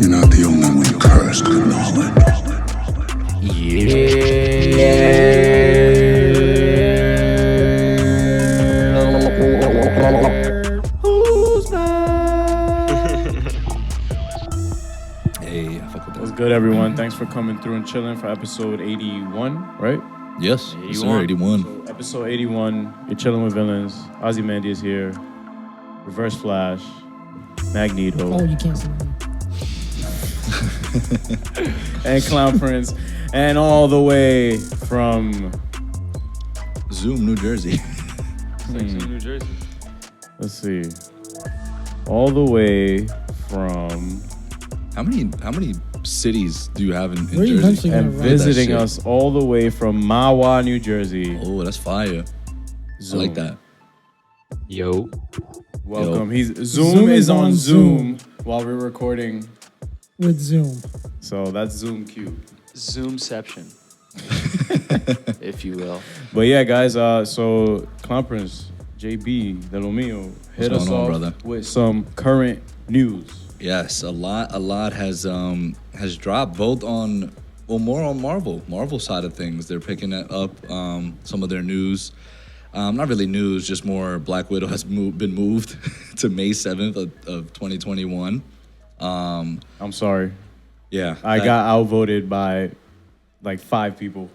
You're not the only one cursed with knowledge. Who's back? Hey, I fuck with that. What's good, everyone? Thanks for coming through and chilling for episode 81, right? Yes, 81. Sir, 81. So episode 81, you're chilling with villains. Ozymandias here. Reverse Flash. Magneto. Oh, you can't see me. And Clown Prince. And all the way from Zoom, New Jersey. New Jersey. Let's see. All the way from How many cities do you have in Where you Jersey? eventually and gonna run? visiting that us all the way from Mahwah, New Jersey. Oh, that's fire. Zoom. I like that. Yo. Welcome. Yo. Zoom is on Zoom while we're recording. With Zoom. So that's Zoom Q. Zoomception. If you will. But yeah, guys, so Clown Prince, JB, De Lo Mio, hit What's us going on, off brother? with some current news. Yes, a lot has dropped both on more on Marvel side of things. They're picking up some of their news. Not really news, just more Black Widow has been moved to May 7th of 2021. I'm sorry. Yeah. I got outvoted by like 5 people.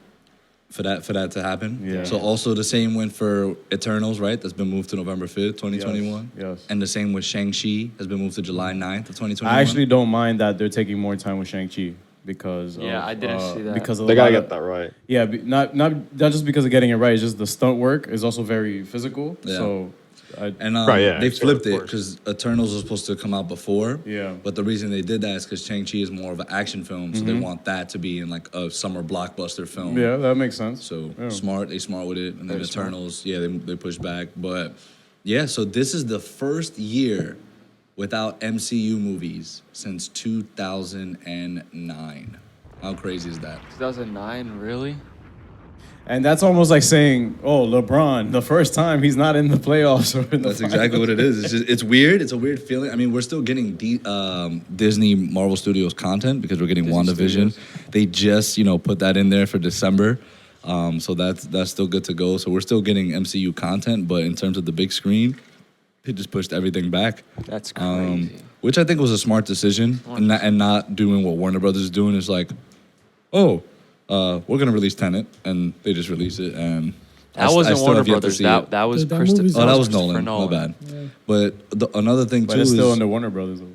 for that to happen. Yeah. So also the same went for Eternals, right? That's been moved to November 5th, 2021. Yes. And the same with Shang-Chi has been moved to July 9th of 2021. I actually don't mind that they're taking more time with Shang-Chi because Yeah, I didn't see that. Because of They a gotta lot get that right. Yeah, not just because of getting it right. It's just the stunt work is also very physical. Yeah. So, And Right, yeah, they sure, flipped of it course. because Eternals was supposed to come out before. Yeah. But the reason they did that is because Shang-Chi is more of an action film, so they want that to be in like a summer blockbuster film. yeah, that makes sense. So Yeah. smart with it. And then Very smart. Eternals, they pushed back. But yeah, so this is the first year without MCU movies since 2009. How crazy is that? 2009, really? And that's almost like saying, "Oh, LeBron, the first time he's not in the playoffs or in the That's exactly what it is. It's weird. It's a weird feeling. I mean, we're still getting Disney Marvel Studios content because we're getting WandaVision. Studios. They just put that in there for December, so that's still good to go. So we're still getting MCU content, but in terms of the big screen, they just pushed everything back. That's crazy. Which I think was a smart decision, and not doing what Warner Brothers is doing is like, we're gonna release Tenet, and they just release it, and That I wasn't still Warner have yet to Brothers. see it. That was Dude, that Christopher. movie's Oh, that was Christopher Nolan. My bad. Yeah. But another thing But too it's still is under Warner Brothers. Though.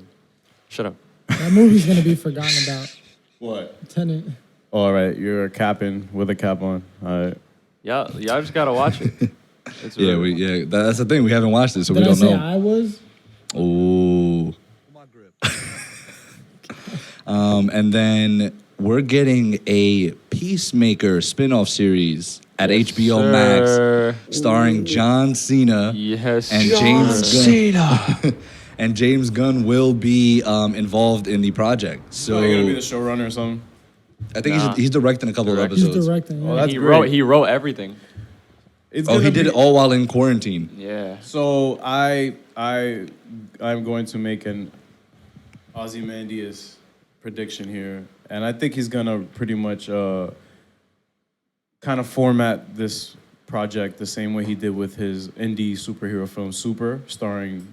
Shut up. That movie's gonna be forgotten about. What? Tenet. All right, you're capping with a cap on. All right. Yeah, y'all just gotta watch it. It's yeah, really that's the thing. We haven't watched it, so Did we I don't say know. I was? Oh. And then we're getting a Peacemaker spin-off series at HBO sir. Max, starring John Cena. Yes, And James Gunn. And James Gunn will be involved in the project. So So you're gonna be the showrunner or something? I think Nah. he's directing a couple of Direct. He's episodes. directing. Oh, Yeah. that's he great. wrote everything. It's Oh, gonna he did be- it all while in quarantine. Yeah. So I'm going to make an Ozymandias prediction here, and I think he's gonna pretty much kind of format this project the same way he did with his indie superhero film Super, starring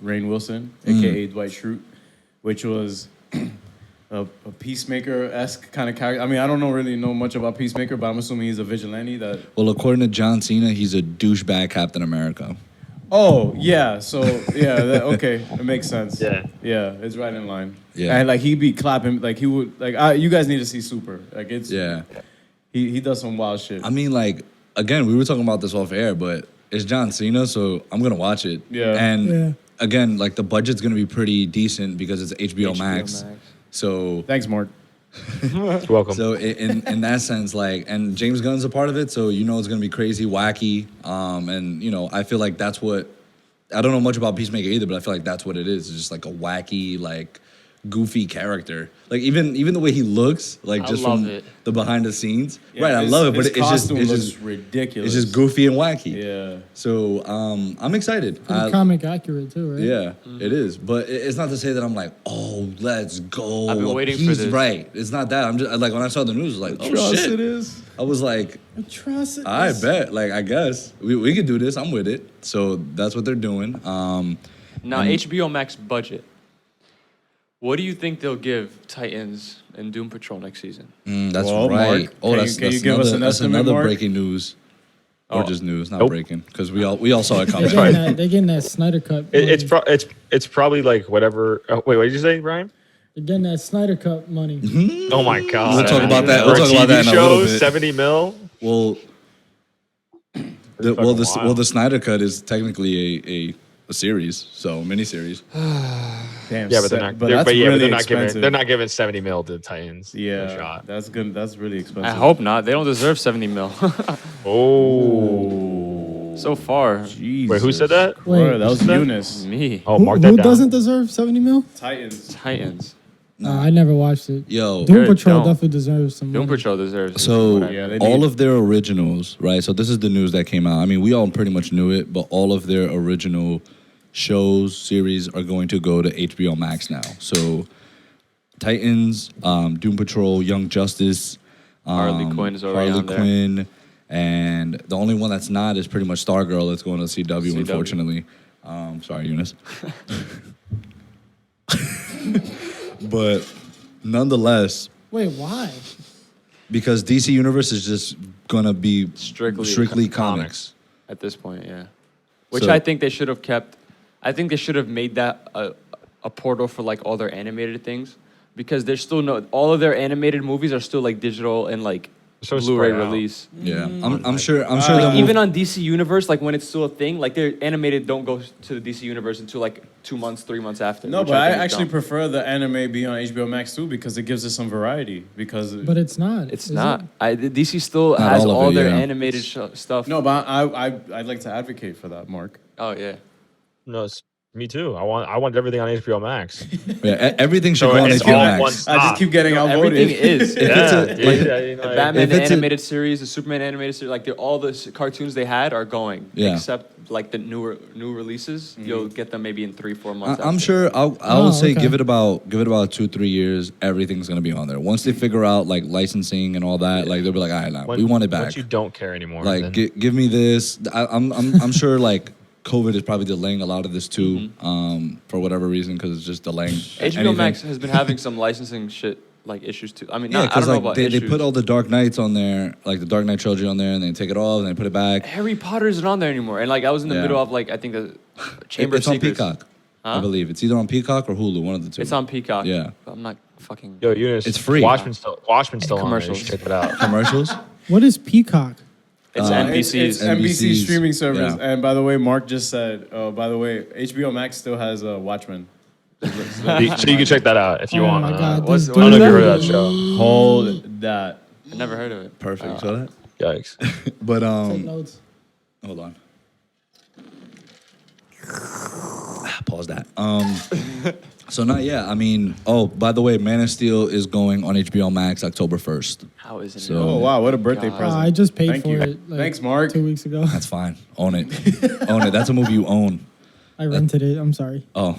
Rainn Wilson, aka Dwight Schrute, which was a Peacemaker-esque kind of character. I mean, I don't really know much about Peacemaker, but I'm assuming he's a vigilante that. Well, according to John Cena, he's a douchebag Captain America. Oh yeah, so yeah, okay, it makes sense. Yeah. It's right in line. Yeah. And like he'd be clapping, like he would, like you guys need to see Super. Like it's Yeah. he does some wild shit. I mean, like, again, we were talking about this off air, but it's John Cena, so I'm going to watch it. Yeah. And Yeah. again, like, the budget's going to be pretty decent because it's HBO Max. So, Thanks, Mark. You're welcome. so in that sense, like, and James Gunn's a part of it, so it's going to be crazy, wacky. And, I feel like that's what, I don't know much about Peacemaker either, but I feel like that's what it is. It's just like a wacky, like, goofy character. Like even the way he looks, like I just love from it. the behind the scenes. Yeah, right, I love it, but his it's just costume looks ridiculous. It's just goofy and wacky. Yeah. So I'm excited. Pretty comic accurate too, right? Yeah, it is. But it's not to say that I'm like, oh, let's go. I've been waiting for He's this. right. It's not that. I'm just like when I saw the news, I was like, oh Trust shit. it is. I was like, Trust it. I bet. Like I guess we could do this. I'm with it. So that's what they're doing. Now, HBO Max budget. What do you think they'll give Titans and Doom Patrol next season? That's Well, right. Mark, Oh, can that's, you- can that's you give another, us an that's estimate, another Mark? breaking news. Or Oh. just news, not Nope. breaking, because we all saw it coming. They're getting that Snyder cut. money. It's probably like whatever. Oh, wait, what did you say, Brian? They're getting that Snyder cut money. Oh my God! We'll talk about that. For We'll talk about that in a little bit. 70 mil. Well, fucking wild. the Snyder Cut is technically a series, so miniseries. Damn. Yeah, but they're not. that's they're really not expensive. giving. They're not giving 70 mil to the Titans. No Yeah, shot. that's good. That's really expensive. I hope not. They don't deserve 70 mil. Oh. So far, Jesus. Wait, who said that? Bro, Wait, that was who said that? Eunice. me. Oh, Who, mark that who down. doesn't deserve 70 mil? Titans. Titans. I never watched it. Yo, Doom Good, Patrol don't. definitely deserves some Doom money. Patrol deserves. so whatever. Yeah, they all need- of their originals, right? So this is the news that came out. I mean, we all pretty much knew it, but all of their original shows, series are going to go to HBO Max now. So Titans, Doom Patrol, Young Justice, Harley Quinn is already Harley on there. Quinn, and the only one that's not is pretty much Stargirl. That's going to CW, CW. unfortunately. Sorry, Eunice. But nonetheless, Wait, why? because DC Universe is just gonna be Strictly comics. At this point, yeah. Which So- I think they should have kept. I think they should have made that a portal for like all their animated things, because there's still no, all of their animated movies are still like digital and like So Blu-ray spread out. release. Yeah, I'm sure. Uh, they'll Like, move- even on DC Universe, like when it's still a thing, like their animated don't go to the DC Universe until like 2 months, 3 months after. No, which but I think is actually dumb. prefer the anime be on HBO Max too, because it gives us some variety. Because But it's not. It's is not. it? DC still Not has all of all it, their yeah. animated stuff. no, but I'd like to advocate for that, Mark. Oh yeah. No, it's me too. I want everything on HBO Max. yeah, everything should So go on it's HBO all Max. one I just keep getting Everything outvoted. is. Yeah, The Batman if the it's a- animated series, the Superman animated series, like all the cartoons they had are going. Yeah. Except like the new releases, you'll get them maybe in 3-4 months. I'm after. sure. I Oh, would say okay. give it about 2-3 years. Everything's gonna be on there. Once they figure out like licensing and all that, like they'll be like, all right, nah, we want it back. Once you don't care anymore, Like, then- give me this. I'm sure like COVID is probably delaying a lot of this too, for whatever reason, because it's just delaying. HBO anything. Max has been having some licensing shit like issues too. I mean, Yeah, I because don't know like about they issues. put all the Dark Knights on there, like the Dark Knight trilogy on there, and they take it off and they put it back. Harry Potter isn't on there anymore, and like I was in the Yeah. middle of like I think the Chamber It's of on Secrets. Peacock, I Huh? believe. It's either on Peacock or Hulu, one of the two. It's on Peacock. Yeah. But I'm not fucking. Yo, Eunice, It's free. Watchmen's still on there. You Commercials. should check it out. Commercials. What is Peacock? It's NBC's. It's NBC NBC's, streaming service. yeah. And by the way, Mark just said, by the way, HBO Max still has Watchmen. So you can check that out if you Oh want. my God, what's- this I I don't know if you dude- heard of that show. Hold that. I never heard of it. Perfect. So that. Yikes. But Take notes. hold on. Pause that. So not yeah. I mean, oh, by the way, Man of Steel is going on HBO Max October 1st. How is it? So- Oh, wow. What a birthday God. present. I just paid Thank for you. it. Like, Thanks, Mark. 2 weeks ago. That's fine. Own it. Own it. That's a movie you own. I rented it. I'm sorry. Oh.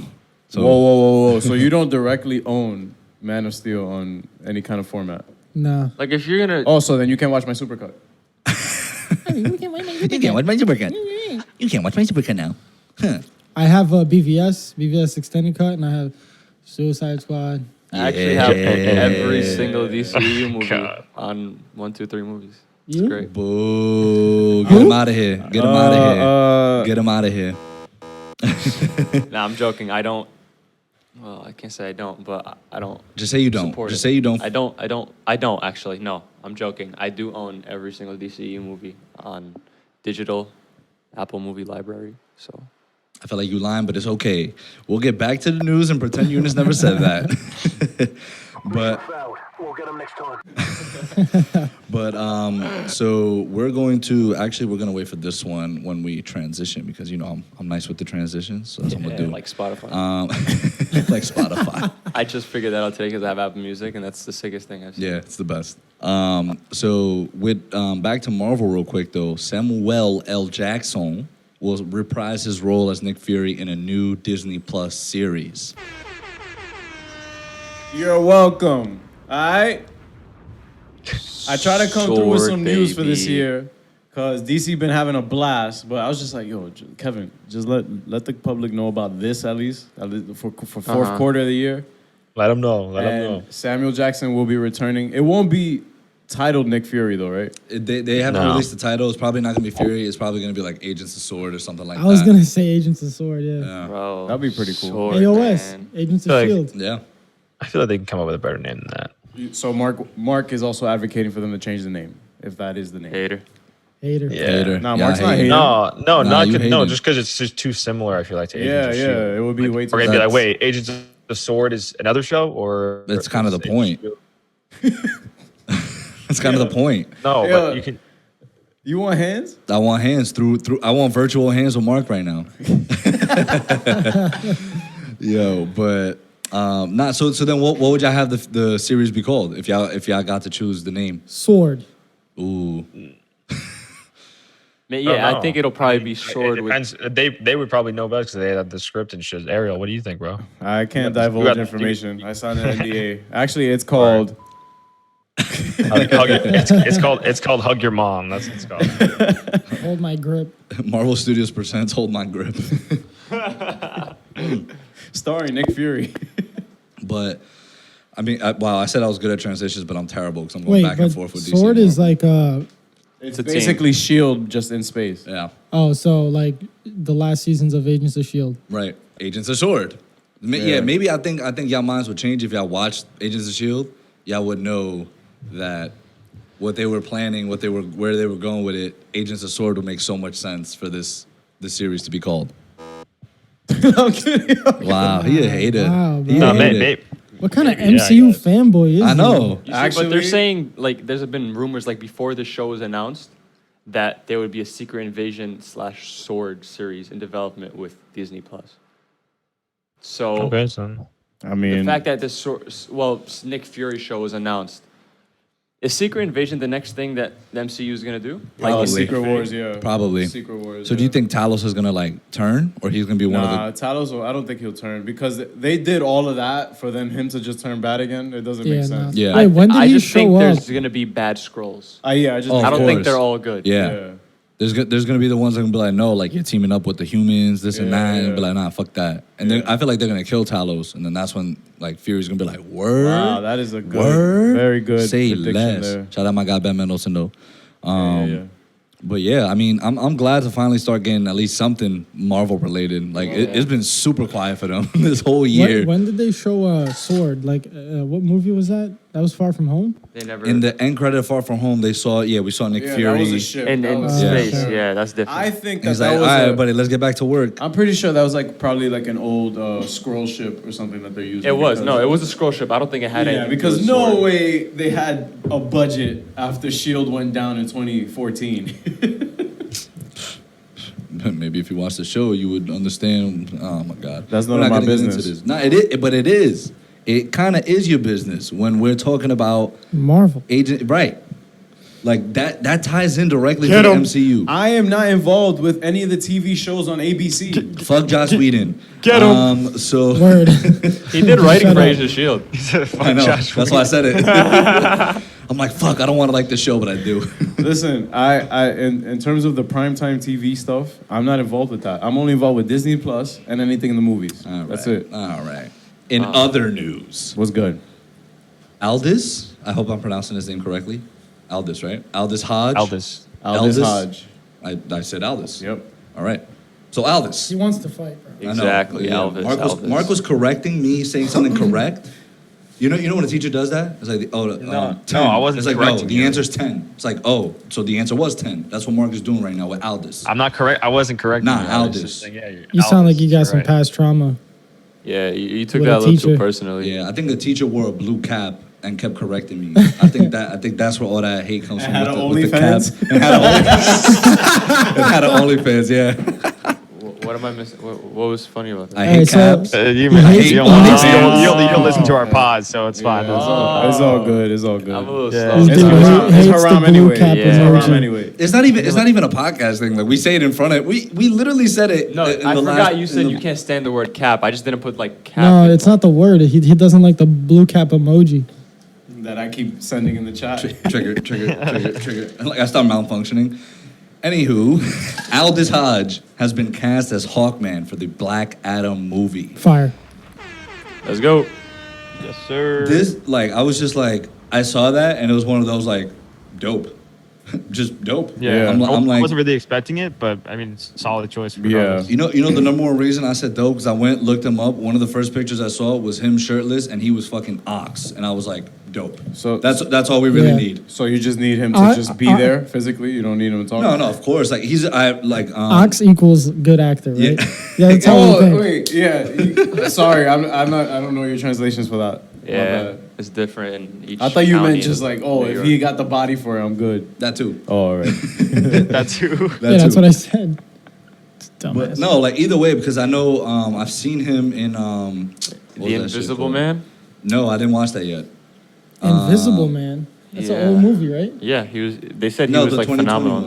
So Whoa. So you don't directly own Man of Steel on any kind of format? Nah. Like if you're gonna. Oh, so then you can watch my supercut. you can't watch my supercut. You can't watch my supercut now. Huh. I have a BVS extended cut, and I have Suicide Squad. I actually have Yeah. every single DCEU movie God. on 1, 2, 3 movies. It's You? great. Boo. Get him out of here. Get him out of here. Get him out of here. Nah, I'm joking. I don't. Well, I can't say I don't, but I don't. Just say you don't. support Just it. say you don't. I don't actually. No, I'm joking. I do own every single DCEU movie on digital Apple Movie Library. So I feel like you lying, but it's okay. We'll get back to the news and pretend Eunice never said that. But get him next time. But so we're gonna wait for this one when we transition because I'm nice with the transitions, so that's what I'm gonna do. Like Spotify. Like Spotify. I just figured that out today because I have Apple Music, and that's the sickest thing I've seen. Yeah, it's the best. So with back to Marvel real quick though, Samuel L. Jackson will reprise his role as Nick Fury in a new Disney Plus series. You're welcome. All right. I try to come through with some news for this baby. year, cause DC been having a blast. But I was just like, yo, Kevin, just let the public know about this at least for fourth quarter of the year. Let them know. Let them And know. Samuel Jackson will be returning. It won't be titled Nick Fury though, right? They haven't No. released the title. It's probably not gonna be Fury. It's probably gonna be like Agents of S.W.O.R.D. or something like that. I was gonna say Agents of S.W.O.R.D. Yeah. Yeah. Bro, That'd be pretty cool. Sword, AOS, man. Agents of Like- Shield. Yeah. I feel like they can come up with a better name than that. So Mark is also advocating for them to change the name, if that is the name. Hater. Hater. Yeah. Hater. Nah, Yeah, Mark's not hater. hating. No, Nah, you no, hating. just because it's just too similar. I feel like to Agents Yeah, of yeah, S.H.I.E.L.D. it would be way too. We're gonna be like, That's- wait, Agents of the Sword is another show, or That's kind of the Agents point. of S.H.I.E.L.D.? That's kind of the point. No, Yeah. but you can. You want hands? I want hands through. I want virtual hands with Mark right now. Yo, but not so. So then, what would y'all have the series be called if y'all got to choose the name? Sword. Ooh, Yeah, I know. think it'll probably be It Sword with. depends. They would probably know best because they had the script and shit. Ariel, what do you think, bro? I can't got divulge the- information. I signed an NDA. Actually, it's called. It's called Hug Your Mom. That's what it's called. Hold my grip. Marvel Studios presents Hold My Grip. Starring Nick Fury. But I mean, I said I was good at transitions, but I'm terrible because I'm going Wait, back and but forth with DC. Sword and is Marvel. like It's a team. basically Shield just in space. Yeah, so like the last seasons of Agents of Shield. right. Agents of S.W.O.R.D. Yeah, maybe I think y'all minds would change if y'all watched Agents of S.H.I.E.L.D. Y'all would know that what they were planning, where they were going with it, Agents of S.W.O.R.D. would make so much sense for this series to be called. I'm kidding. Wow, he a hater. Wow, He bro. a No, hater. What kind of Maybe, yeah, I MCU guess. fanboy is I he? know. You see, but Actually- they're saying like there's been rumors like before the show was announced that there would be a Secret Invasion / Sword series in development with Disney Plus. So Okay, son. I the mean, fact that this Nick Fury show was announced. Is Secret Invasion the next thing that the MCU is gonna do? Probably. Secret Wars, yeah. Probably. Secret Wars. So do you think Talos is gonna like turn, or he's gonna be one Nah, of Talos, I don't think he'll turn because they did all of that for him to just turn bad again. It doesn't make Yeah, sense. Yeah. Wait, when did I he just think show up? there's gonna be bad scrolls. Yeah, I just Oh, I of don't think course. they're all good. the? Yeah. There's gonna be the ones that are gonna be like, no, like you're teaming up with the humans, this and that, and be like, nah, fuck that. And then I feel like they're gonna kill Talos, and then that's when like Fury's gonna be like, word. Wow, that is a good, Word? very good Say prediction less. there. Shout out my guy Ben Mendelsohn though. Yeah. But yeah, I mean, I'm glad to finally start getting at least something Marvel related. Like it's been super quiet for them this whole year. When did they show Sword? Like, what movie was that? That was Far From Home? They never In the end credit Far From Home, we saw Nick Yeah, Fury. that was a ship. in That was- Yeah. space. Yeah, that's different. I think And he's that like, all was. right, a- buddy, let's get back to work. I'm pretty sure that was like probably like an old scroll ship or something that they're using. it was because- it was a scroll ship. I don't think it had Yeah, anything to do because with no Sword. way they had a budget after Shield went down in 2014. Maybe if you watch the show, you would understand. Oh my God, That's We're none of not my gonna get into business. this. No, it is, but it is. It kind of is your business when we're talking about Marvel. agent, right? Like that ties in directly to the MCU. I am not involved with any of the TV shows on ABC. Fuck Joss Whedon. Get him. So Word. He did writing Shut for up. Agents of Shield. I know. That's why I said it. I'm like, fuck. I don't want to like the show, but I do. Listen, I in terms of the primetime TV stuff, I'm not involved with that. I'm only involved with Disney Plus and anything in the movies. All right. That's it. All right. In other news, What's good? Aldis. I hope I'm pronouncing his name correctly. Aldis, right? Aldis Hodge. Aldis. Aldis Hodge. I said Aldis. Yep. All right. So Aldis. He wants to fight, bro. I know. Exactly, Yeah. Elvis. Mark was correcting me saying something correct. You know when a teacher does that? It's like, oh, No, 10. I wasn't It's like, no, correcting the you. answer's 10. It's like, oh, so the answer was 10. That's what Mark is doing right now with Aldis. I'm not correct. I wasn't correct. Nah, Aldis. You sound like you got some past trauma. Yeah, you took With that a a little too teacher. personally. Yeah, I think the teacher wore a blue cap and kept correcting me. I think that's where all that hate comes from. had With the OnlyFans? cap. It had an OnlyFans, yeah. What am I missing? What was funny about that? I hate so- caps. You hate don't OnlyFans. you don't listen to our pods, so it's fine. It's all good. It's all good. I'm a little Yeah. slow. This It's dude haram. It's hates the haram blue anyway. cap Yeah. It's haram emoji. anyway. It's not even a podcast thing. Like we say it in front of we literally said it. No, in I the forgot last- you in said the- you can't stand the word cap. I just didn't put like cap. No, in. it's not the word. He doesn't like the blue cap emoji. That I keep sending in the chat. Trigger. Like I start malfunctioning. Anywho, Aldous Hodge has been cast as Hawkman for the Black Adam movie. Fire. Let's go. Yes, sir. This, like, I was just like, I saw that and it was one of those like, dope, just dope. Yeah, I'm I like, wasn't really expecting it, but I mean, it's a solid choice. Yeah. regardless. you know the number one reason I said dope because I went looked him up. One of the first pictures I saw was him shirtless and he was fucking ox, and I was like, dope. So- that's all we really Yeah. need. So you just need him to just be I- there physically. You don't need him to talk. No, of course. Like Ox equals good actor, right? Yeah. Yeah, that's how we Oh think. wait, yeah. Sorry, I'm not. I don't know your translations for that. My Yeah, bad. it's different in each. I thought you county meant just in like, New if York. he got the body for it, I'm good. that too. Oh, all right. That too. Yeah, that's what I said. But Dumbass. no, like either way, because I know I've seen him in what was The that shit Invisible called? Man. No, I didn't watch that yet. Invisible Man. That's yeah. an old movie, right? Yeah, he was. They said he No, was the like 2021 phenomenal in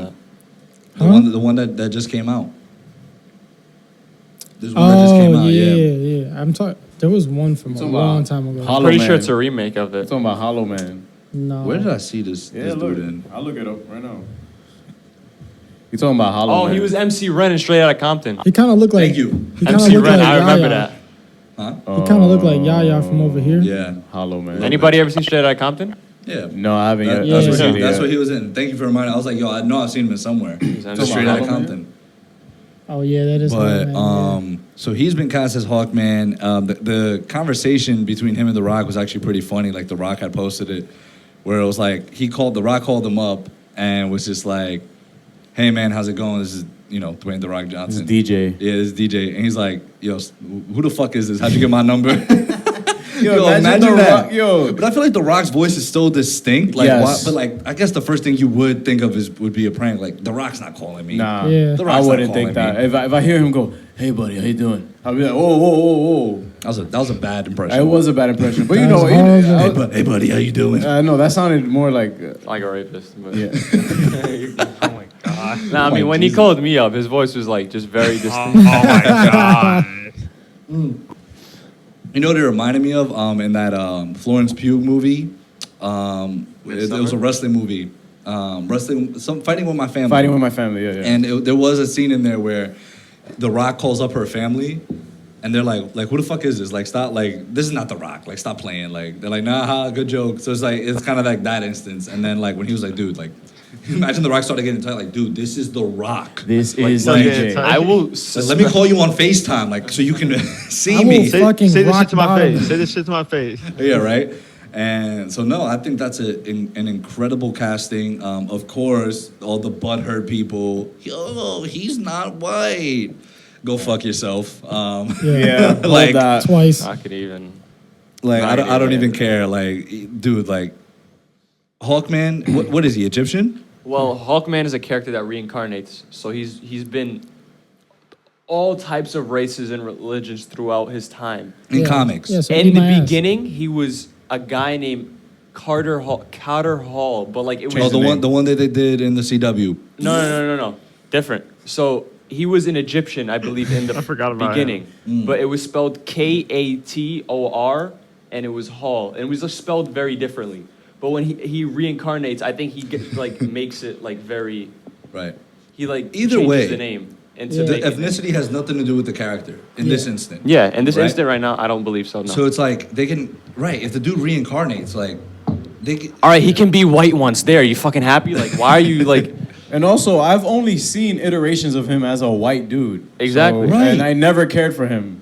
one. that. The one that just came out. There's one that just came Oh out. yeah. I'm talking. There was one from a Talking long about time ago. Hollow Pretty Man. sure it's a remake of I'm it. talking about Hollow Man. No. Where did I see this Yeah, this look. dude in? I'll look it up right now. You talking about Hollow Oh, Man? he was MC Ren in Straight Outta Compton. He kind of looked like. Thank you. He kind of MC looked Ren, like I remember Yaya. that. He kind of looked like Yaya from over here. Yeah. Hollow Man. Anybody ever seen Straight Outta Compton? Yeah. No, I haven't yet. That's, Yeah. what he, Yeah. that's what he was in. Thank you for reminding. I was like, yo, I know I've seen him in somewhere. He's Just MC straight Hollow out of Man? Compton. Oh yeah, that is. But Hollow Man, so he's been cast as Hawkman. The conversation between him and The Rock was actually pretty funny. Like The Rock had posted it, where it was like The Rock called him up and was just like, "Hey man, how's it going? This is Dwayne The Rock This Johnson." is DJ. Yeah, this is DJ, and he's like, "Yo, who the fuck is this? How'd you get my number?" Yo, imagine The that. Rock- yo. But I feel like The Rock's voice is so distinct. Like, Yes. but like, I guess the first thing you would think of would be a prank. Like, The Rock's not calling me. Nah, Yeah. The I Rock's not wouldn't think calling that. me. If I hear him go, "Hey buddy, how you doing?" I'll be like, "Whoa." That was a bad impression. It was a bad impression, but you That know, was it- horrible. Hey buddy, how you doing? no, that sounded more like, Like a rapist. But. yeah. Oh my god. Nah, I mean, when he Jesus. called me up, his voice was like just very Oh, distinct. my god. You know what it reminded me of? In that Florence Pugh movie. It was a wrestling movie. Fighting with my family. Fighting with my family, yeah. And there was a scene in there where The Rock calls up her family, and they're like, who the fuck is this? Like, stop, like, this is not The Rock. Like, stop playing. Like, they're like, nah, good joke. So it's kind of like that instance. And then, like, when he was like, dude, like, imagine The Rock started getting tight, like, dude, this is The Rock. This Like, is like, DJ. it's- I will. Like, let me call you on FaceTime, like, so you can see I will me. fucking Say this rock shit to my bottom. face. Say this shit to my face. Yeah, right. And so no, I think that's an incredible casting. Of course, all the butthurt people. Yo, he's not white. Go fuck yourself. Yeah, like, like that. Twice. I could even. like Nah, I don't yeah. even care. Like, dude, like Hawkman. What is he? Egyptian? Well, Hawkman is a character that reincarnates, so he's been all types of races and religions throughout his time. In Yeah. comics. Yeah, so In eat the my ass. beginning, he was a guy named Carter Hall, but like it was Oh, the one that they did in the CW. no, different. So he was an Egyptian, I believe, in the I forgot about beginning, but it was spelled Kator, and it was Hall, and it was just spelled very differently. But when he reincarnates, I think he makes it like very. Right. He like Either changes way, the name into Yeah. The make it- ethnicity has nothing to do with the character in this instant. Yeah, in this Right? instant right now, I don't believe so. No. So it's like they can if the dude reincarnates, like they can, All right, he can be white once. There, you fucking happy? Like, why are you like? And also, I've only seen iterations of him as a white dude. Exactly. So- Right. And I never cared for him.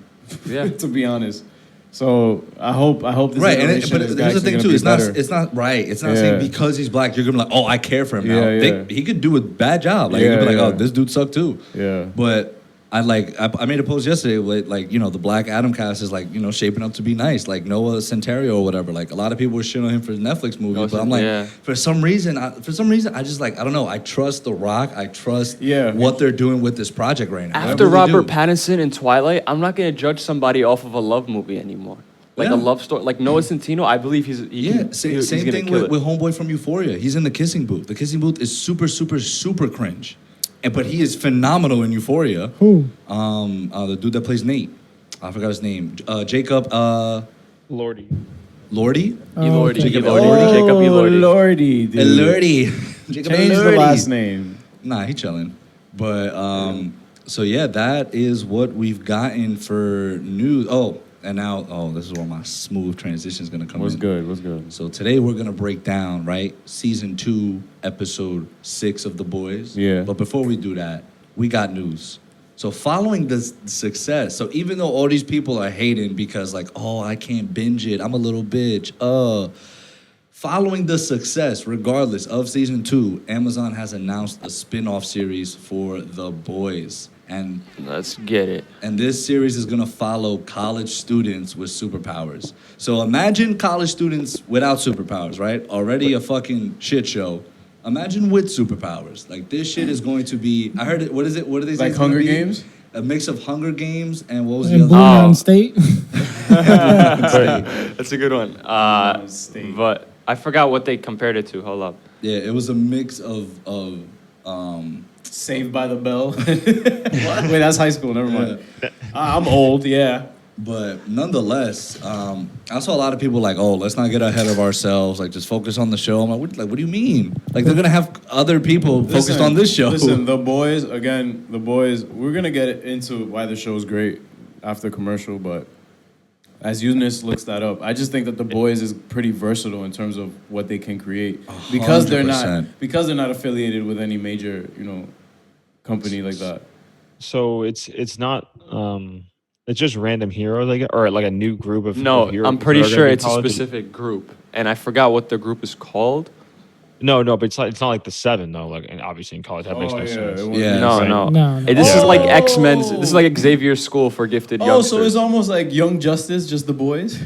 Yeah. To be honest. So I hope this right, iteration but is here's the actually thing gonna too. be It's not. better. It's not right. It's not Yeah. saying because he's black you're gonna be like, oh, I care for him now. Yeah, yeah. He could do a bad job. Like Yeah, you could be like, yeah. oh, this dude sucked too. Yeah. But I made a post yesterday with like, you know, the Black Adam cast is like, you know, shaping up to be nice. Like Noah Centineo or whatever. Like a lot of people were shitting on him for the Netflix movie, Noah but I'm like, yeah. for some reason, I just like, I don't know. I trust The Rock. I trust Yeah. what they're doing with this project right now. I After really Robert do. Pattinson in Twilight, I'm not gonna judge somebody off of a love movie anymore. Like Yeah. a love story. Like Noah Centineo, I believe he's Yeah, same gonna thing kill with it. Homeboy from Euphoria. He's in the kissing booth. The kissing booth is super, super, super cringe. But he is phenomenal in Euphoria. Who? The dude that plays Nate. I forgot his name. Jacob Lordy. Lordy? Elordi. Jacob Elordi. Jacob Oh, Elordi. Lordy, dude. Lordy. Jacob Change the Elordi. last name. Nah, he chilling. But so yeah, that is what we've gotten for news. This is where my smooth transition is gonna come What's in. good? What's good? So today we're gonna break down, right, season 2, episode 6 of The Boys. Yeah. But before we do that, we got news. So following the success, so even though all these people are hating because like, oh, I can't binge it, I'm a little bitch. Following the success, regardless of season 2, Amazon has announced a spin-off series for The Boys. And Let's get it. this series is gonna follow college students with superpowers. So imagine college students without superpowers, right? Already a fucking shit show. Imagine with superpowers. Like this shit is going to be. I heard it. What is it? What are they say? Like it's gonna Hunger be? Games? A mix of Hunger Games and what was the And other? Blue one? Mountain State. That's a good one. State. But I forgot what they compared it to. Hold up. Yeah, it was a mix of Saved by the Bell. Wait, that's high school. Never mind. I'm old. Yeah. But nonetheless, I saw a lot of people like, oh, let's not get ahead of ourselves. Like, just focus on the show. I'm like, what do you mean? Like, they're gonna have other people focused on this show. Listen, The Boys. Again, The Boys. We're gonna get into why the show's great after commercial, but as Eunice looks that up, I just think that The Boys is pretty versatile in terms of what they can create because they're 100%. not affiliated with any major company like that. So it's not it's just random heroes like or like a new group of No, heroes I'm that pretty are gonna sure be in it's a college? specific group, and I forgot what the group is called. No, but it's not like the 7 though. Like and obviously in college that makes no sense. Yeah. No, Right. no. No. This is like X-Men's. Oh. This is like Xavier's school for gifted Oh, youngsters. so it's almost like Young Justice, just The Boys.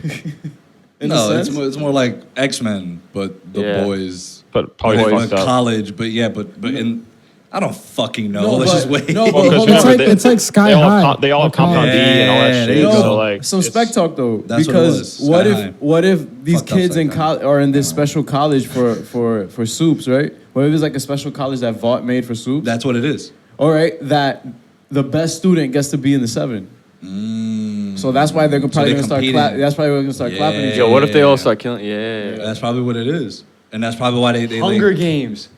In No, a it's sense? more like X-Men, but the Yeah. boys. But probably Boys fucked up. college, but in I don't fucking know. No, Let's but- just wait. no, but Well, 'cause hold It's on. remember, like it's like Sky they all High. have they all have Okay. compound B and all that Yeah, there shit. you go. So like Some it's- spec talk though, That's what it because was, what Sky if High. what if these Fucked up kids in Sky High. are in this special college for soups, right? What if it's like a special college that Vought made for soups? That's what it is. All right, that the best student gets to be in the 7. So that's why they're probably they're gonna start. competing. That's why we're gonna start clapping each Yeah. other. Yo, what if they all start killing? Yeah. That's probably what it is, and that's probably why they Hunger like, Games.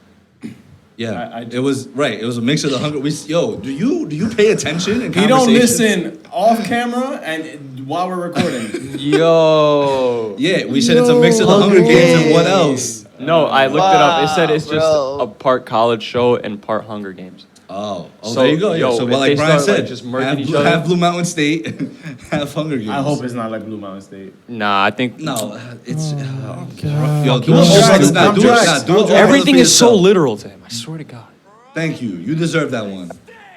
Yeah, I- it was right. It was a mix of the Hunger. Do you pay attention? In He don't conversations? listen off camera and while we're recording. Yo. Yeah, we said it's a mix of the Hunger Games and what else? No, I looked it up. It said it's just bro. a part college show and part Hunger Games. Oh, So, there you go. yo, Yeah. So, if well, like they Brian start, like, said, just murking have each Blue, other- have Blue Mountain State, have Hunger Games. I hope it's not like Blue Mountain State. Nah, I think No, it's God. yo. Do I'm it over. dragged. Nah, I'm do it. dragged. Nah, do it over everything for is so yourself. literal to him. I swear to God. Thank you. You deserve that one.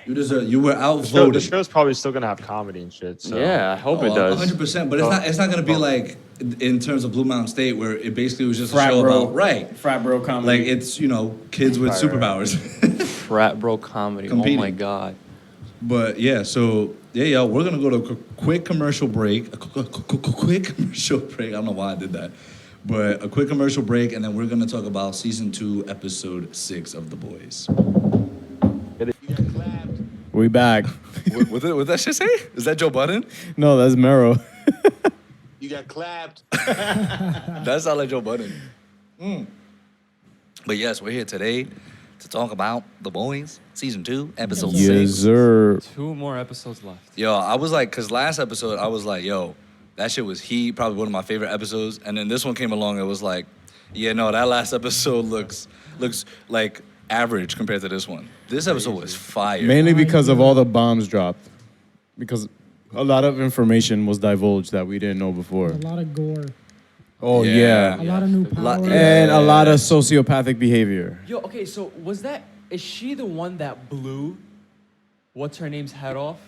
You deserve. You were The outvoted. show's probably still gonna have comedy and shit. So. Yeah, I hope it does. 100%. But it's not gonna be like in terms of Blue Mountain State where it basically was just a Frat show bro, about right. Frat bro comedy. Like it's kids with superpowers. Frat bro comedy. Competing. Oh my God. But yeah, so y'all, we're gonna go to a quick commercial break. A quick commercial break. I don't know why I did that, but a quick commercial break, and then we're gonna talk about season 2, episode 6 of The Boys. we back. What that shit say? Is that Joe Budden? No, that's Mero. You got clapped. That sounds like Joe Budden. But yes, we're here today to talk about The Boys, season 2, episode 6. sir. 2 more episodes left. Yo, I was like, cause last episode I was like, yo, that shit was heat, probably one of my favorite episodes. And then this one came along, it was like, yeah, no, that last episode looks like average compared to this one. This episode was fire. Mainly because of all the bombs dropped. Because a lot of information was divulged that we didn't know before. A lot of gore. Oh, Yeah. A lot of new powers. And a lot of sociopathic behavior. Yo, okay, so is she the one that blew what's her name's head off.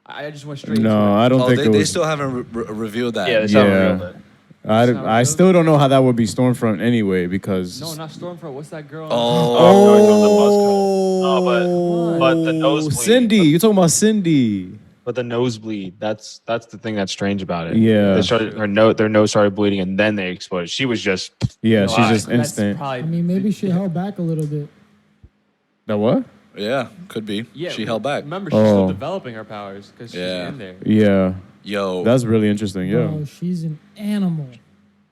I just went straight. No, into it. I don't Oh, think it they was. still haven't revealed that. Yeah, they still haven't Yeah. revealed it. I still don't know how that would be Stormfront anyway because. No, not Stormfront. What's that girl? Oh, but the nosebleed. Cindy, you're talking about Cindy. But the nosebleed, that's the thing that's strange about it. Yeah. They started their nose started bleeding and then they exploded. She was just Yeah, she's alive. just instant. I mean, maybe she held back a little bit. That what? Yeah, could be. Yeah, She held back. Remember, she's still Oh. developing her powers because she's Yeah. in there. Yeah, Yo, that's really interesting. Yeah, Bro, she's an animal.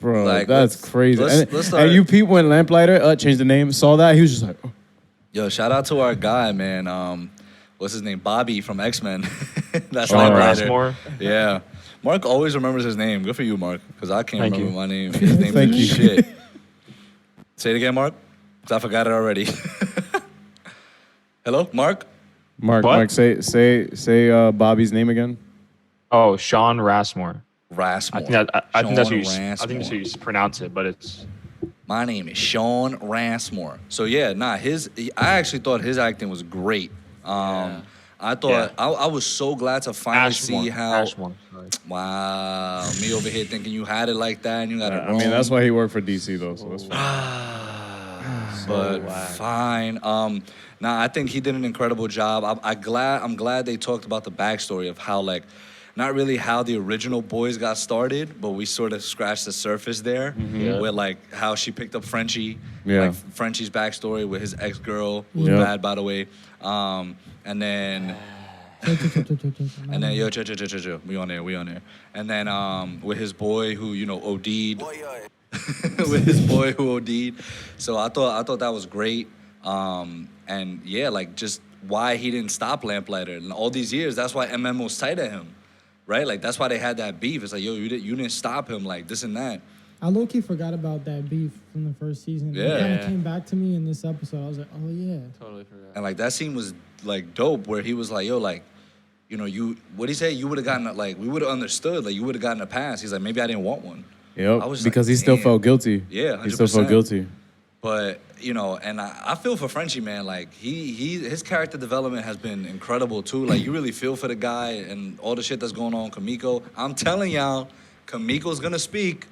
bro, Like, that's let's- crazy. let's- and, let's start- and you people when Lamplighter changed the name, saw that he was just like, oh. yo, shout out to our guy, man. What's his name? Bobby from X-Men. That's Sean Lamplighter. Rossmore. Yeah. Mark always remembers his name. Good for you, Mark, because I can't Thank remember you. my name. His name Thank is you. shit. Say it again, Mark, because I forgot it already. Hello, Mark? Mark, What? Mark, say Bobby's name again. Oh, Sean Rassmore. Rasmore. I think I think that's how you Sean I think that's how you pronounce it, but it's My name is Sean Rasmore. So yeah, I actually thought his acting was great. I thought I was so glad to finally see how. Ashmore. Sorry. Wow, me over here thinking you had it like that and you got it I wrong. mean, that's why he worked for DC though. So that's fine. But fine. Nah, I think he did an incredible job. I'm glad they talked about the backstory of how like, not really how the original boys got started, but we sort of scratched the surface there, Yeah. with like how she picked up Frenchie, Yeah. like Frenchie's backstory with his ex-girl, who's Yep. bad by the way, and then. And then chill, we on there. And then with his boy who OD'd, with his boy who OD'd. So I thought that was great. And yeah, like just why he didn't stop Lamplighter and all these years. That's why MM was tight at him, right? Like that's why they had that beef. It's like you didn't stop him, like this and that. I low-key forgot about that beef from the first season. Yeah. It kind of came back to me in this episode. I was like, oh, yeah. Totally forgot. And like that scene was like dope, where he was like, yo, like. What'd he say? You would have gotten we would have understood. Like you would have gotten a pass. He's like, maybe I didn't want one. Yep. I was Because like, he still damn. felt guilty. Yeah, he still 100%. felt guilty. But and I feel for Frenchie, man. Like his character development has been incredible too. Like you really feel for the guy and all the shit that's going on. Kamiko, I'm telling y'all, Kamiko's gonna speak.